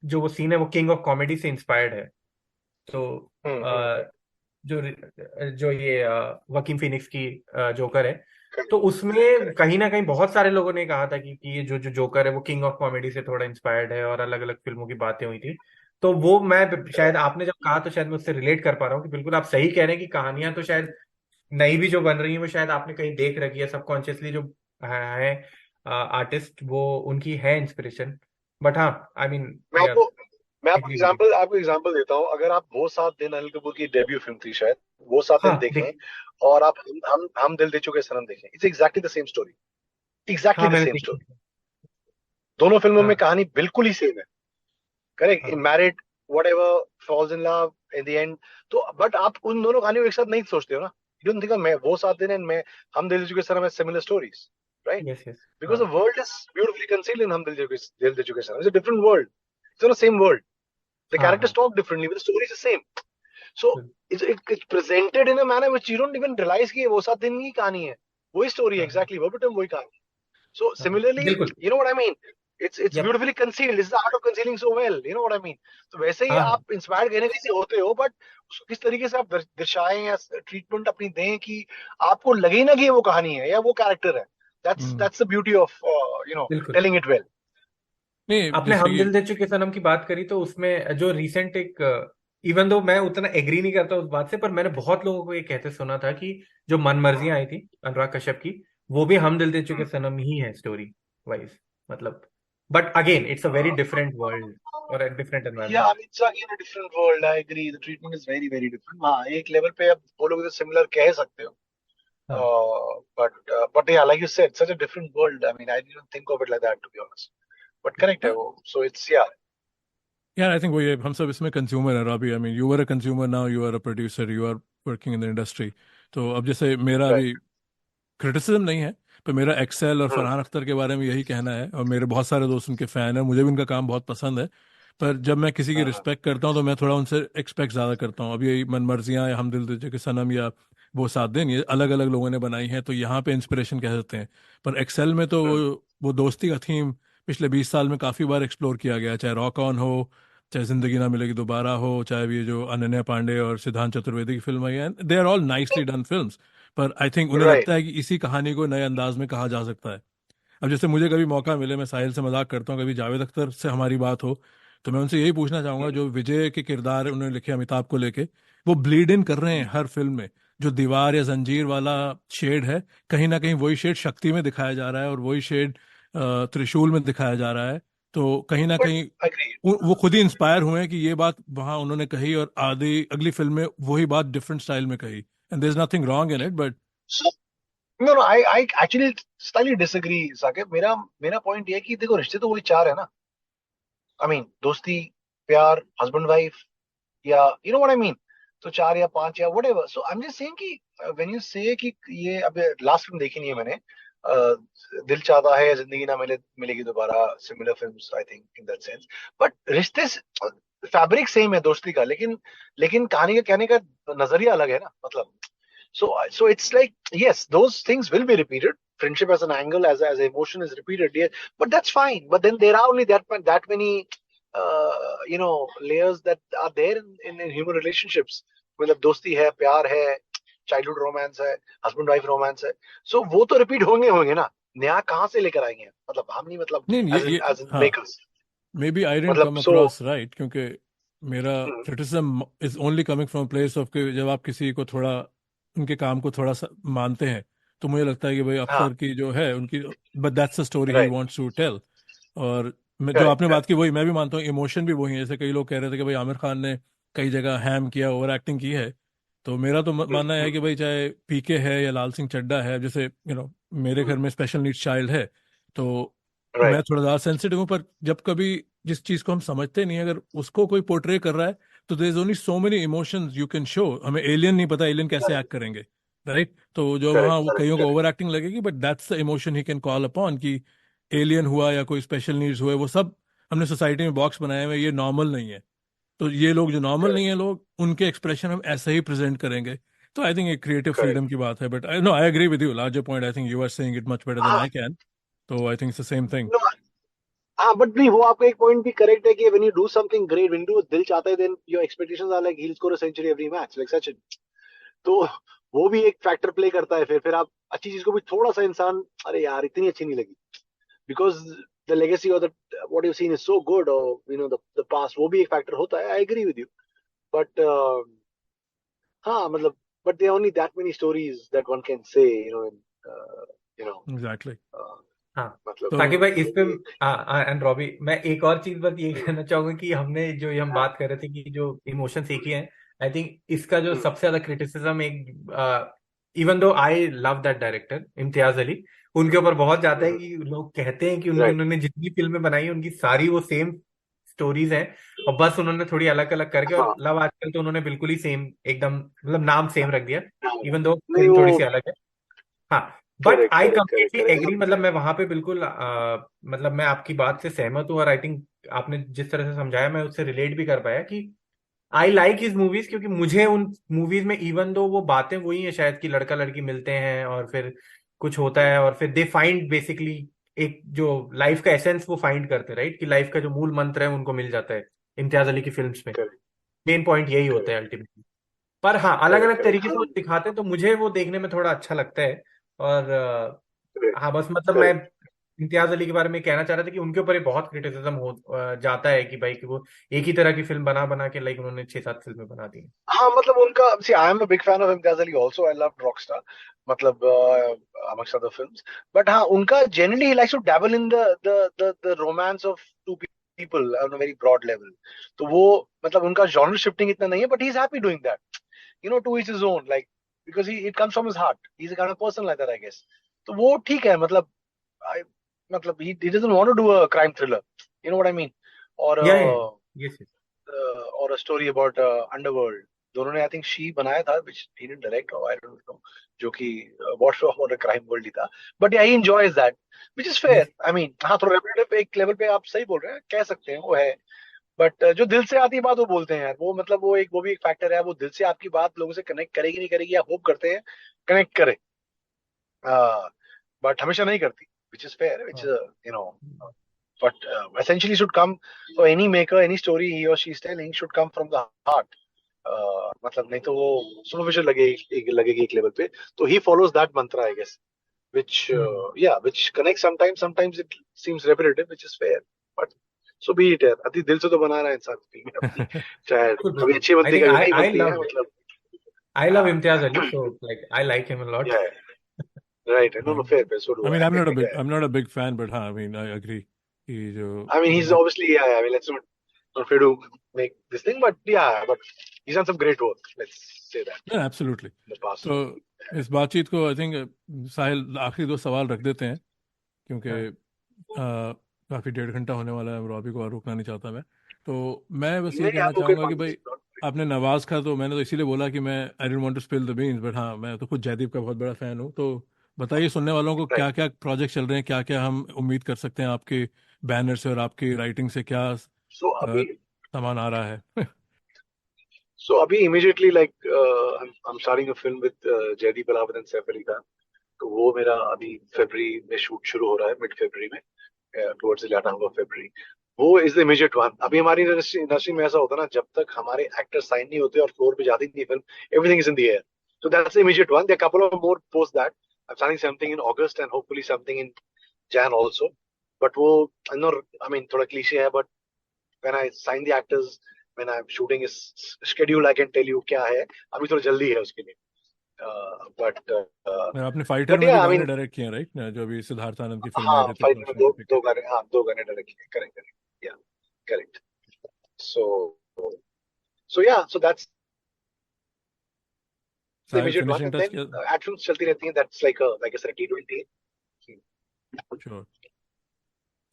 जो वो सीन है वो किंग ऑफ कॉमेडी से इंस्पायर्ड है। तो अ, जो जो ये वकीम फिनिक्स की जोकर है, तो उसमें कहीं ना कहीं बहुत सारे लोगों ने कहा था कि ये जो जो जोकर है वो किंग ऑफ कॉमेडी से थोड़ा इंस्पायर्ड है, और अलग अलग फिल्मों की बातें हुई थी। तो वो मैं शायद आपने जब कहा तो शायद मैं उससे रिलेट कर पा रहा हूँ कि बिल्कुल आप सही कह रहे हैं कि कहानियां तो शायद नई भी जो बन रही है वो शायद आपने कहीं देख रखी है सबकॉन्शियसली, जो है आर्टिस्ट वो उनकी है इंस्पिरेशन। बट हाँ आई मीन मैं आपको मैं आपको एग्री एग्री। एग्जांपल देता हूँ। अगर आप वो 7 दिन, अनिल कपूर की डेब्यू फिल्म थी शायद, वो 7 दिन हाँ देखें, देखिए। और आप हम दिल दे चुके सनम देखें, it's exactly the same story, exactly हाँ द मैंने सेम देखी। स्टोरी। दोनों फिल्मों में हाँ कहानी बिल्कुल ही सेम है। करेक्ट, हाँ married, whatever, falls in love in the and. तो बट आप उन दोनों कहानियों को एक साथ नहीं सोचते हो ना। यू डोंट थिंक मैं वो 7 दिन एंड मैं हम दिल दे चुके सनम है similar stories, right? Yes yes. Because हाँ the world is beautifully concealed in Hum Dil De Chuke Sanam. It's a different world. It's not the same world. The हाँ characters हाँ talk differently, but the story is the same. So it's presented in a manner which you don't even realize कि ये वो 7 दिन की कहानी है, वही story है, हाँ exactly verbatim वही कहानी। So हाँ similarly, बिल्कुल। you know what I mean? It's yep. beautifully concealed. This is the art of concealing so well. You know what I mean? तो वैसे ही हाँ हाँ आप इंस्पायर्ड कहने से होते हो, बट उसको किस तरीके से आप दर्शाएं या ट्रीटमेंट अपनी दें कि आपको लगे ही ना कि ये वो कहानी है या वो कैरेक्टर है। That's the beauty of बिल्कुल। telling it well. नहीं आपने जैसे हम कि दिल दे चुके सनम की बात करी तो उसमें जो रिसेंट एक, इवन दो मैं उतना एग्री नहीं करता उस बात से, पर मैंने बहुत लोगों को ये कहते सुना था कि जो मन मर्जियां आई थी अनुराग कश्यप की, वो भी हम दिल दे चुके सनम ही है स्टोरी वाइज, मतलब। But again it's a very different world और a different Yeah, environment. I mean, it's again a different world. I agree. The treatment is very, very different. हाँ, एक लेवल पे आप बोलोगे तो सिमिलर कह सकते हो। हाँ But yeah, like you said, such a different world. I mean, I didn't think of it like that, to be honest. But correct है वो. So it's yeah. यार आई थिंक वो ये हम सब इसमें कंज्यूमर है Robbie. I mean you are a consumer now, you are a producer, you are working in the industry. तो अब जैसे मेरा Right. अभी क्रिटिसिज्म नहीं है, पर मेरा एक्सेल और Hmm. फरहान अख्तर के बारे में यही कहना है, और मेरे बहुत सारे दोस्त उनके फ़ैन हैं, मुझे भी उनका काम बहुत पसंद है। पर जब मैं किसी की Hmm. रिस्पेक्ट करता हूँ तो मैं थोड़ा उनसे एक्सपेक्ट ज़्यादा करता हूँ। अभी यही मन मर्जियाँ या हम दिल दे चुके सनम या वो 7 दिन, ये अलग अलग लोगों ने बनाई हैं, तो यहाँ पे इंस्पिरेशन कह सकते हैं। पर एक्सेल में तो Hmm. वो दोस्ती का थीम पिछले 20 साल में काफ़ी बार एक्सप्लोर किया गया है, चाहे रॉक ऑन हो, चाहे जिंदगी ना मिलेगी दोबारा हो, चाहे ये जो अनन्या पांडे और सिद्धांत चतुर्वेदी की फिल्म आई है, they are all nicely done film. पर आई थिंक उन्हें Right. लगता है कि इसी कहानी को नए अंदाज में कहा जा सकता है। अब जैसे मुझे कभी मौका मिले, मैं साहिल से मजाक करता हूँ, कभी जावेद अख्तर से हमारी बात हो, तो मैं उनसे यही पूछना चाहूंगा, Hmm. जो विजय के किरदार उन्होंने लिखे अमिताभ को लेके, वो ब्लीड इन कर रहे हैं हर फिल्म में। जो दीवार या जंजीर वाला शेड है, कहीं ना कहीं वही शेड शक्ति में दिखाया जा रहा है, और वही शेड त्रिशूल में दिखाया जा रहा है। तो कहीं ना But कहीं agree. वो खुद ही इंस्पायर हुए हैं कि ये बात वहां उन्होंने कही, और आधी अगली फिल्म में वही बात डिफरेंट स्टाइल में कही। And there is nothing wrong in it, but So no, I actually slightly disagree, Saqib. मेरा मेरा पॉइंट ये है कि देखो, रिश्ते तो वही चार है ना। I mean, दोस्ती, प्यार, हस्बैंड वाइफ, या you know what I mean. तो 4 या 5 या whatever. So I am just saying कि व्हेन यू से कि ये, अब लास्ट फिल्म देखी नहीं है मैंने, दिल चाहता है या जिंदगी ना मिलेगी दोबारा, similar films I think in that sense. But रिश्ते, फैब्रिक सेम है दोस्ती का, लेकिन लेकिन कहानी का कहने का नजरिया अलग है ना, मतलब। So it's like, yes, those things will be repeated. Friendship as an angle, as emotion is repeated, yeah, but that's fine. But then there are only that many layers that are there in human relationships. मतलब दोस्ती है, प्यार है, childhood romance है, husband wife romance है। सो वो तो repeat होंगे ना। नया कहाँ से लेकर आएंगे, मतलब हम नहीं, मतलब नहीं एज इन हाँ, makers, maybe I didn't मतलब। कम सो अक्रॉस राइट, क्योंकि मेरा criticism is only coming from place of कि जब आप किसी को थोड़ा, उनके काम को थोड़ा सा मानते हैं, तो मुझे लगता है कि भाई हाँ, अफसर की जो है उनकी, but that's the story he right, wants to tell. और जो करेक्ट, आपने बात करेक्ट। की वही मैं भी मानता हूँ, इमोशन भी वही है। जैसे कई लोग कह रहे थे कि भाई आमिर खान ने कई जगह हैम किया, ओवर एक्टिंग की है। तो मेरा तो मानना है कि भाई चाहे पीके है या लाल सिंह चड्ढा है, जैसे मेरे घर में स्पेशल नीड्स चाइल्ड है, तो मैं राइट, थोड़ा ज़्यादा सेंसिटिव हूँ। पर जब कभी जिस चीज़ को हम समझते नहीं, अगर उसको कोई पोर्ट्रे कर रहा है, तो there is only so many emotions you can show. हमें एलियन नहीं पता एलियन कैसे एक्ट करेंगे, राइट? तो जो वहाँ वो करेक्ट, कईयों को करेक्ट, ओवर एक्टिंग लगेगी, but that's the emotion he can call upon, कि एलियन हुआ या कोई स्पेशल नीड्स हुए, वो सब हमने सोसाइटी में बॉक्स बनाए हुए हैं, ये नॉर्मल नहीं है। तो ये लोग जो नॉर्मल नहीं करेक्ट, है लोग, उनके एक्सप्रेशन हम ऐसे ही प्रेजेंट करेंगे। तो आई थिंक एक क्रिएटिव करेक्ट। फ्रीडम की बात है, but I know I agree with you larger point. I think you are saying it much better than हाँ, आई कैन। तो I think it's the same thing. no, हाँ, but नहीं, वो आपका एक पॉइंट भी करेक्ट है कि when you do something great, when you दिल चाहता है, then your expectations are like he will score a century every match like Sachin. तो वो भी एक फैक्टर प्ले करता है। फिर आप अच्छी चीज को भी थोड़ा सा इंसान, अरे यार इतनी अच्छी नहीं लगी, बिकॉज द लेगेसी और the what you seen is so good, और द पास्ट, वो भी एक फैक्टर होता है। I agree with you. But हाँ, मतलब, but there only that many stories that one can say, you know exactly. हाँ मतलब तो साकिब भाई इस पे एंड रॉबी मैं एक और चीज बस ये कहना चाहूंगा कि हमने जो ये हम हाँ, बात कर रहे थे कि जो इमोशंस एक ही हैं, आई थिंक इसका जो सबसे ज्यादा क्रिटिसिज्म एक, even though I love that director Imtiaz Ali, उनके ऊपर बहुत जाता है कि लोग कहते हैं कि राइट उन्होंने जितनी फिल्में बनाई हैं, उनकी सारी वो सेम स्टोरीज हैं, और बस उन्होंने थोड़ी अलग अलग करके, और हाँ लव आजकल तो उन्होंने बिल्कुल ही सेम एकदम मतलब नाम सेम रख दिया, हाँ, इवन दो नहीं फिल्म थोड़ी वो सी अलग है। हाँ but correct I correct correct completely correct agree, मतलब मैं वहां पे बिल्कुल मतलब मैं आपकी बात से सहमत हूँ, और आई थिंक आपने जिस तरह से समझाया मैं उससे रिलेट भी कर पाया कि आई लाइक हिज मूवीज, क्योंकि मुझे उन मूवीज में इवन दो वो बातें वही है शायद कि लड़का लड़की मिलते हैं और फिर कुछ होता है, और फिर दे फाइंड बेसिकली एक जो लाइफ का एसेंस वो फाइंड करते हैं, राइट, कि लाइफ का जो मूल मंत्र है उनको मिल जाता है इम्तियाज अली की फिल्म्स में। करेक्ट मेन पॉइंट यही होता है करेक्ट अल्टीमेटली। पर हाँ अलग करेक्ट अलग करेक्ट तरीके से हाँ वो दिखाते हैं, तो मुझे वो देखने में थोड़ा अच्छा लगता है। और करेक्ट हाँ बस मतलब मैं करेक्ट इम्तियाज अली के बारे में कहना चाह रहा था कि उनके ऊपर ये बहुत क्रिटिसिज्म हो जाता है कि भाई कि वो एक ही तरह की फिल्म बना बना के लाइक उन्होंने 6-7 फिल्में बना दी हैं। हाँ मतलब उनका see I am a big fan of Imtiaz Ali also I love Rockstar मतलब amongst other films but हाँ उनका generally he likes to dabble in the romance of two people on a very broad level तो वो मतलब उनका genre shifting इतना नहीं है but he's happy doing that you know to each his own like because it comes from his heart he's a kind of person like that I guess तो वो ठीक है मतलब I मतलब he doesn't want to do a crime thriller you know what I mean or या yes or a story about underworld दोनों ने I think she बनाया था which he didn't direct or I don't know जो कि watch और crime world ही था but yeah, he enjoys that which is fair yes I mean हाँ थोड़ा रेपिटेटिव एक लेवल पे आप सही बोल रहे हैं कह सकते हैं वो है बट जो दिल से आती है बात वो बोलते हैं यार वो मतलब वो भी एक फैक्टर है वो दिल से आपकी बात लोगों से कनेक्ट करेगी नहीं करेगी आप होप करते हैं कनेक्ट करे बट हमेशा नहीं करती which is fair which is you know but essentially should come for any maker any story he or she is telling should come from the heart मतलब नहीं तो वो सुपरफिशियल लगेगी एक लेवल पे तो he follows that mantra I guess which yeah which connects sometimes it seems repetitive which is fair but so be it यार अति दिल से तो बना रहा है इंसान फिल्में अपनी चाहे बिल्कुल कभी बिल्कुल अच्छी आई बनती थिंक कभी आई नहीं आई बनती है लव मतलब I love Imtiaz Ali, so like I like him a lot. yeah right no no fair fair so do I I mean, yeah I'm not a big fan, but हाँ, I mean, I agree कि जो I mean he's बात obviously yeah I mean let's not try to make this thing but yeah but he's done some great work let's say that absolutely. in the past तो इस बातचीत को I think साहिल आखिरी दो सवाल रख देते हैं, क्योंकि हाँ काफ़ी 1.5 घंटा होने वाला है, रॉबी को और रुकना नहीं चाहता मैं। तो मैं बस ये नहीं कहना आप ओके चाहूँगा कि भाई आपने नवाज का, तो मैंने तो इसीलिए बोला कि मैं I don't want to spill the beans, but हाँ मैं तो खुद जयदीप का बहुत बड़ा फ़ैन हूँ। तो बताइए सुनने वालों को क्या राइट क्या प्रोजेक्ट चल रहे हैं, क्या क्या हम उम्मीद कर सकते हैं आपके बैनर से और आपकी राइटिंग से, क्या सो अभी सामान आ रहा है। अभी immediately like I'm starting a film with Jaideep Ahlawat and Saif Ali Khan तो वो मेरा अभी फरवरी में शूट शुरू हो रहा है मिड फरवरी में towards the latter of February वो इज द इमीडिएट वन अभी हमारी इंडस्ट्री में ऐसा होता है ना जब तक हमारे एक्टर साइन नहीं होते और फ्लोर पे जाती नहीं film everything is in the air so that's the immediate one there are a couple of more post that I'm starting something in August and hopefully something in Jan also but वो I know I mean थोड़ा cliche है but when I sign the actors when I'm shooting is schedule I can tell you क्या है अभी थोड़ा जल्दी है उसके लिए but आपने फाइटर में भी yeah I गाने mean डायरेक्ट किए हैं, राइट, जो अभी सिद्धार्थ आनंद की फिल्म है, हाँ ऋतिक फाइट में रोशन की पिक्चर। दो गाने डायरेक्ट किए correct correct yeah correct so so yeah so that's the Sahil immediate one finishing and touch then क्या? एक्शंस चलती रहती हैं that's like a T20 sure.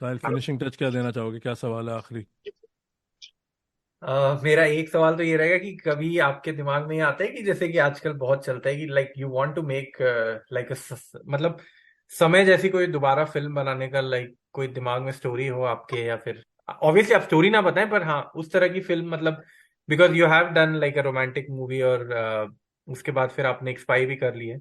Sahil finishing touch क्या देना चाहोगे, क्या सवाल है आखिरी? मेरा एक सवाल तो ये रहेगा कि कभी आपके दिमाग में ये आता है कि जैसे कि आजकल बहुत चलता है कि like you want to make like मतलब समय जैसी कोई दोबारा फिल्म बनाने का लाइक कोई दिमाग में स्टोरी हो आपके, या फिर ऑब्वियसली आप स्टोरी ना बताएं पर हाँ उस तरह की फिल्म, मतलब because you have done like a romantic movie, और उसके बाद फिर आपने एक स्पाई भी कर ली है,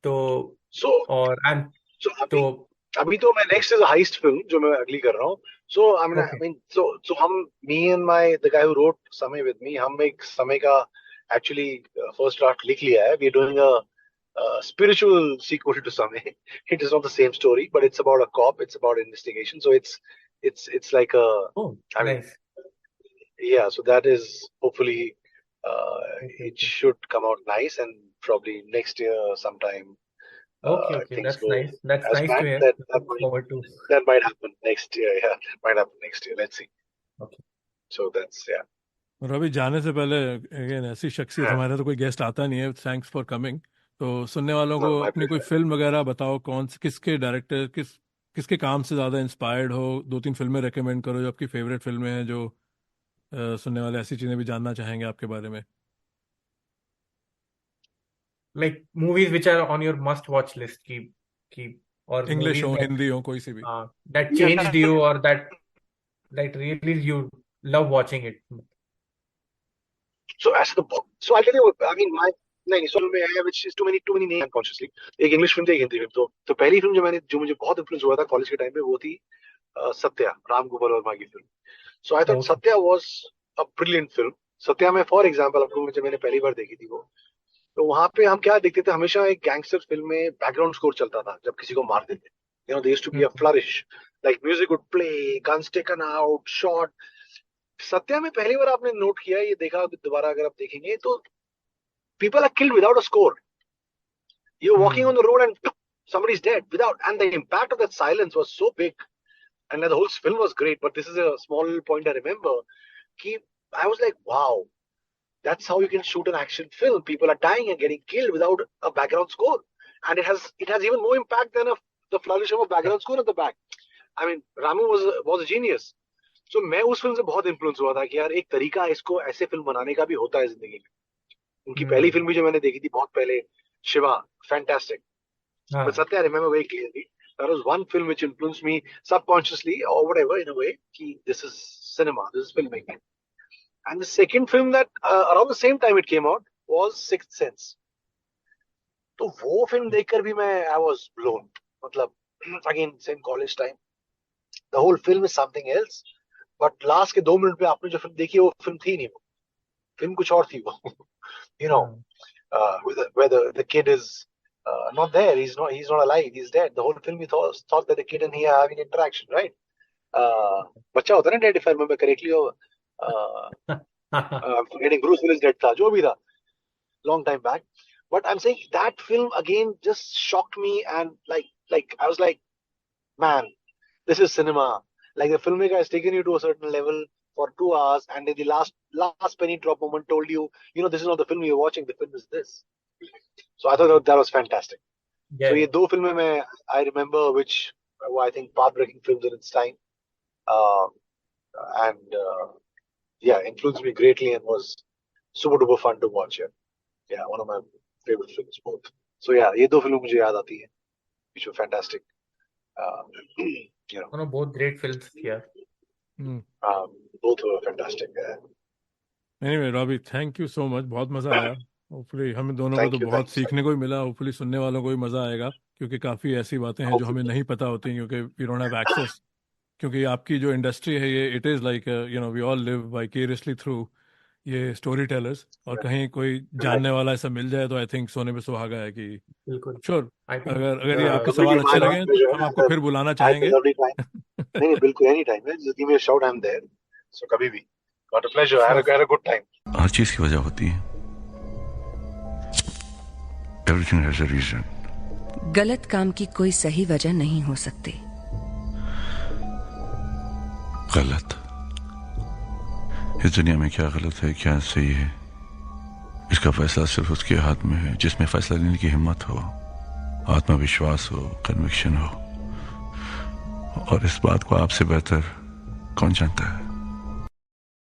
तो सो और एंड सो तो अभी तो मैं नेक्स्ट इज हाइस्ट फिल्म जो मैं अगली कर रहा हूँ सो आई ओके मीन सो हम me and my the guy who wrote समय विद मी हम एक समय का एक्चुअली फर्स्ट ड्राफ्ट लिख लिया है we are doing a spiritual sequel to Samay. It is not the same story, but it's about a cop. It's about investigation. So it's like a. Oh I mean, nice yeah. So that is hopefully uh, okay it okay should come out nice and probably next year sometime Okay, things that's go nice. That's as nice to planned, hear. that Look forward to. might happen next year. Yeah, that might happen next year. Let's see. Okay. So that's yeah. और अभी जाने से पहले again ऐसी शख्सियत, Yeah. हमारे तो कोई गेस्ट आता नहीं है, थैंक्स फॉर कमिंग, तो सुनने वालों No, को my अपनी कोई pleasure. फिल्म वगैरह बताओ, कौन से किसके डायरेक्टर किसके काम से ज़्यादा इंस्पायर्ड हो, 2-3 फिल्में रेकमेंड करो जो आपकी फेवरेट फिल्में हैं, जो सुनने वाले ऐसी चीज़ें भी जानना चाहेंगे आपके बारे में. Like movies which are on your must watch list की or इंग्लिश movies हो, that हिंदी हो, कोई सी भी. that Yeah. changed you or that really you love watching it. So as the book, so I'll tell you. I mean, my नहीं सो में है which is too many names unconsciously. एक English film थी, एक Hindi film. तो पहली film जो मुझे बहुत इन्फ्लुएंस हुआ था कॉलेज के टाइम पे, वो थी सत्या, राम गोपाल वर्मा की film. So I thought Okay. Satya was a brilliant film. Satya में फॉर एग्जांपल आपको, जब मैंने पहली बार देखी थी वो, तो वहां पे हम क्या देखते थे, हमेशा एक गैंगस्टर फिल्म में बैकग्राउंड स्कोर चलता था जब किसी को मारते थे. There used to be a flourish, like music would play, guns taken out, shot. Satya में पहली बार आपने नोट किया, ये देखा दोबारा अगर आप देखेंगे तो people are killed without a score. You're walking on the road and somebody's dead without, and the impact of that silence was so big. And the whole film was great, but this is a small point I remember. I was like, wow, that's how you can shoot an action film. People are dying and getting killed without a background score, and it has even more impact than the flourish of a background score at the back. I mean, Ramu was a genius. So मैं उस film से बहुत influence हुआ था कि यार एक तरीका इसको ऐसे फिल्म बनाने का भी होता है जिंदगी में. उनकी पहली फिल्म भी जो मैंने देखी थी बहुत पहले, Shiva, fantastic. But Satya, I remember very clearly, that was one film which influenced me subconsciously or whatever, in a way, कि this is cinema, this is filmmaking. And the second film that around the same time it came out was Sixth Sense. तो वो film देखकर भी I was blown. मतलब again same college time, the whole film is something else. But last के 2 minute पे आपने जो film देखी वो फिल्म थी नहीं, वो फिल्म कुछ और थी वो. You know, where the kid is not there, he's not alive, he's dead. The whole film you thought that the kid and he are having interaction, right? बच्चा होता है ना dead, if I remember correctly, or I'm forgetting, Bruce Willis dead था, जो भी था, long time back. But I'm saying that film again just shocked me, and like I was like, man, this is cinema. Like the filmmaker has taken you to a certain level for 2 hours, and in the last penny drop moment told you, this is not the film you're watching, the film is this. So I thought that was fantastic. Yeah. So ये 2 फिल्में मैं I remember, which were, I think, path-breaking films in its time, and influenced me greatly and was super duper fun to watch. Yeah, one of my favorite films both. So yeah, ये 2 फिल्में मुझे याद आती हैं, which were fantastic. Both great films here. Both were fantastic. Anyway, Robbie, thank you so much. बहुत मजा आया. Hopefully हमें दोनों को Thank तो you, बहुत thanks. सीखने को भी मिला. होपफुली सुनने वालों को भी मजा आएगा, क्योंकि काफी ऐसी बातें हैं जो हमें नहीं पता होती, क्योंकि वी डोंट हैव एक्सेस. क्योंकि आपकी जो इंडस्ट्री है ये, it is like we all live vicariously through ये स्टोरी टेलर्स, और कहीं कोई जानने वाला ऐसा मिल जाए तो आई थिंक सोने पे सुहागा है. कि बिल्कुल. श्योर, I think अगर ये आपके Completely सवाल अच्छे my लगे pleasure. तो हम आपको फिर बुलाना I चाहेंगे. feel every time. नहीं, बिल्कुल, any time. Just give me a shout, I'm there. So कभी भी. Got a pleasure. I had a good time. हर चीज की वजह होती है. Everything has a reason. गलत काम की कोई सही वजह नहीं हो सकती. गलत, इस दुनिया में क्या गलत है क्या सही है, इसका फैसला सिर्फ उसके हाथ में है जिसमें फैसला लेने की हिम्मत हो, आत्मविश्वास हो, कन्विक्शन हो. और इस बात को आपसे बेहतर कौन जानता है.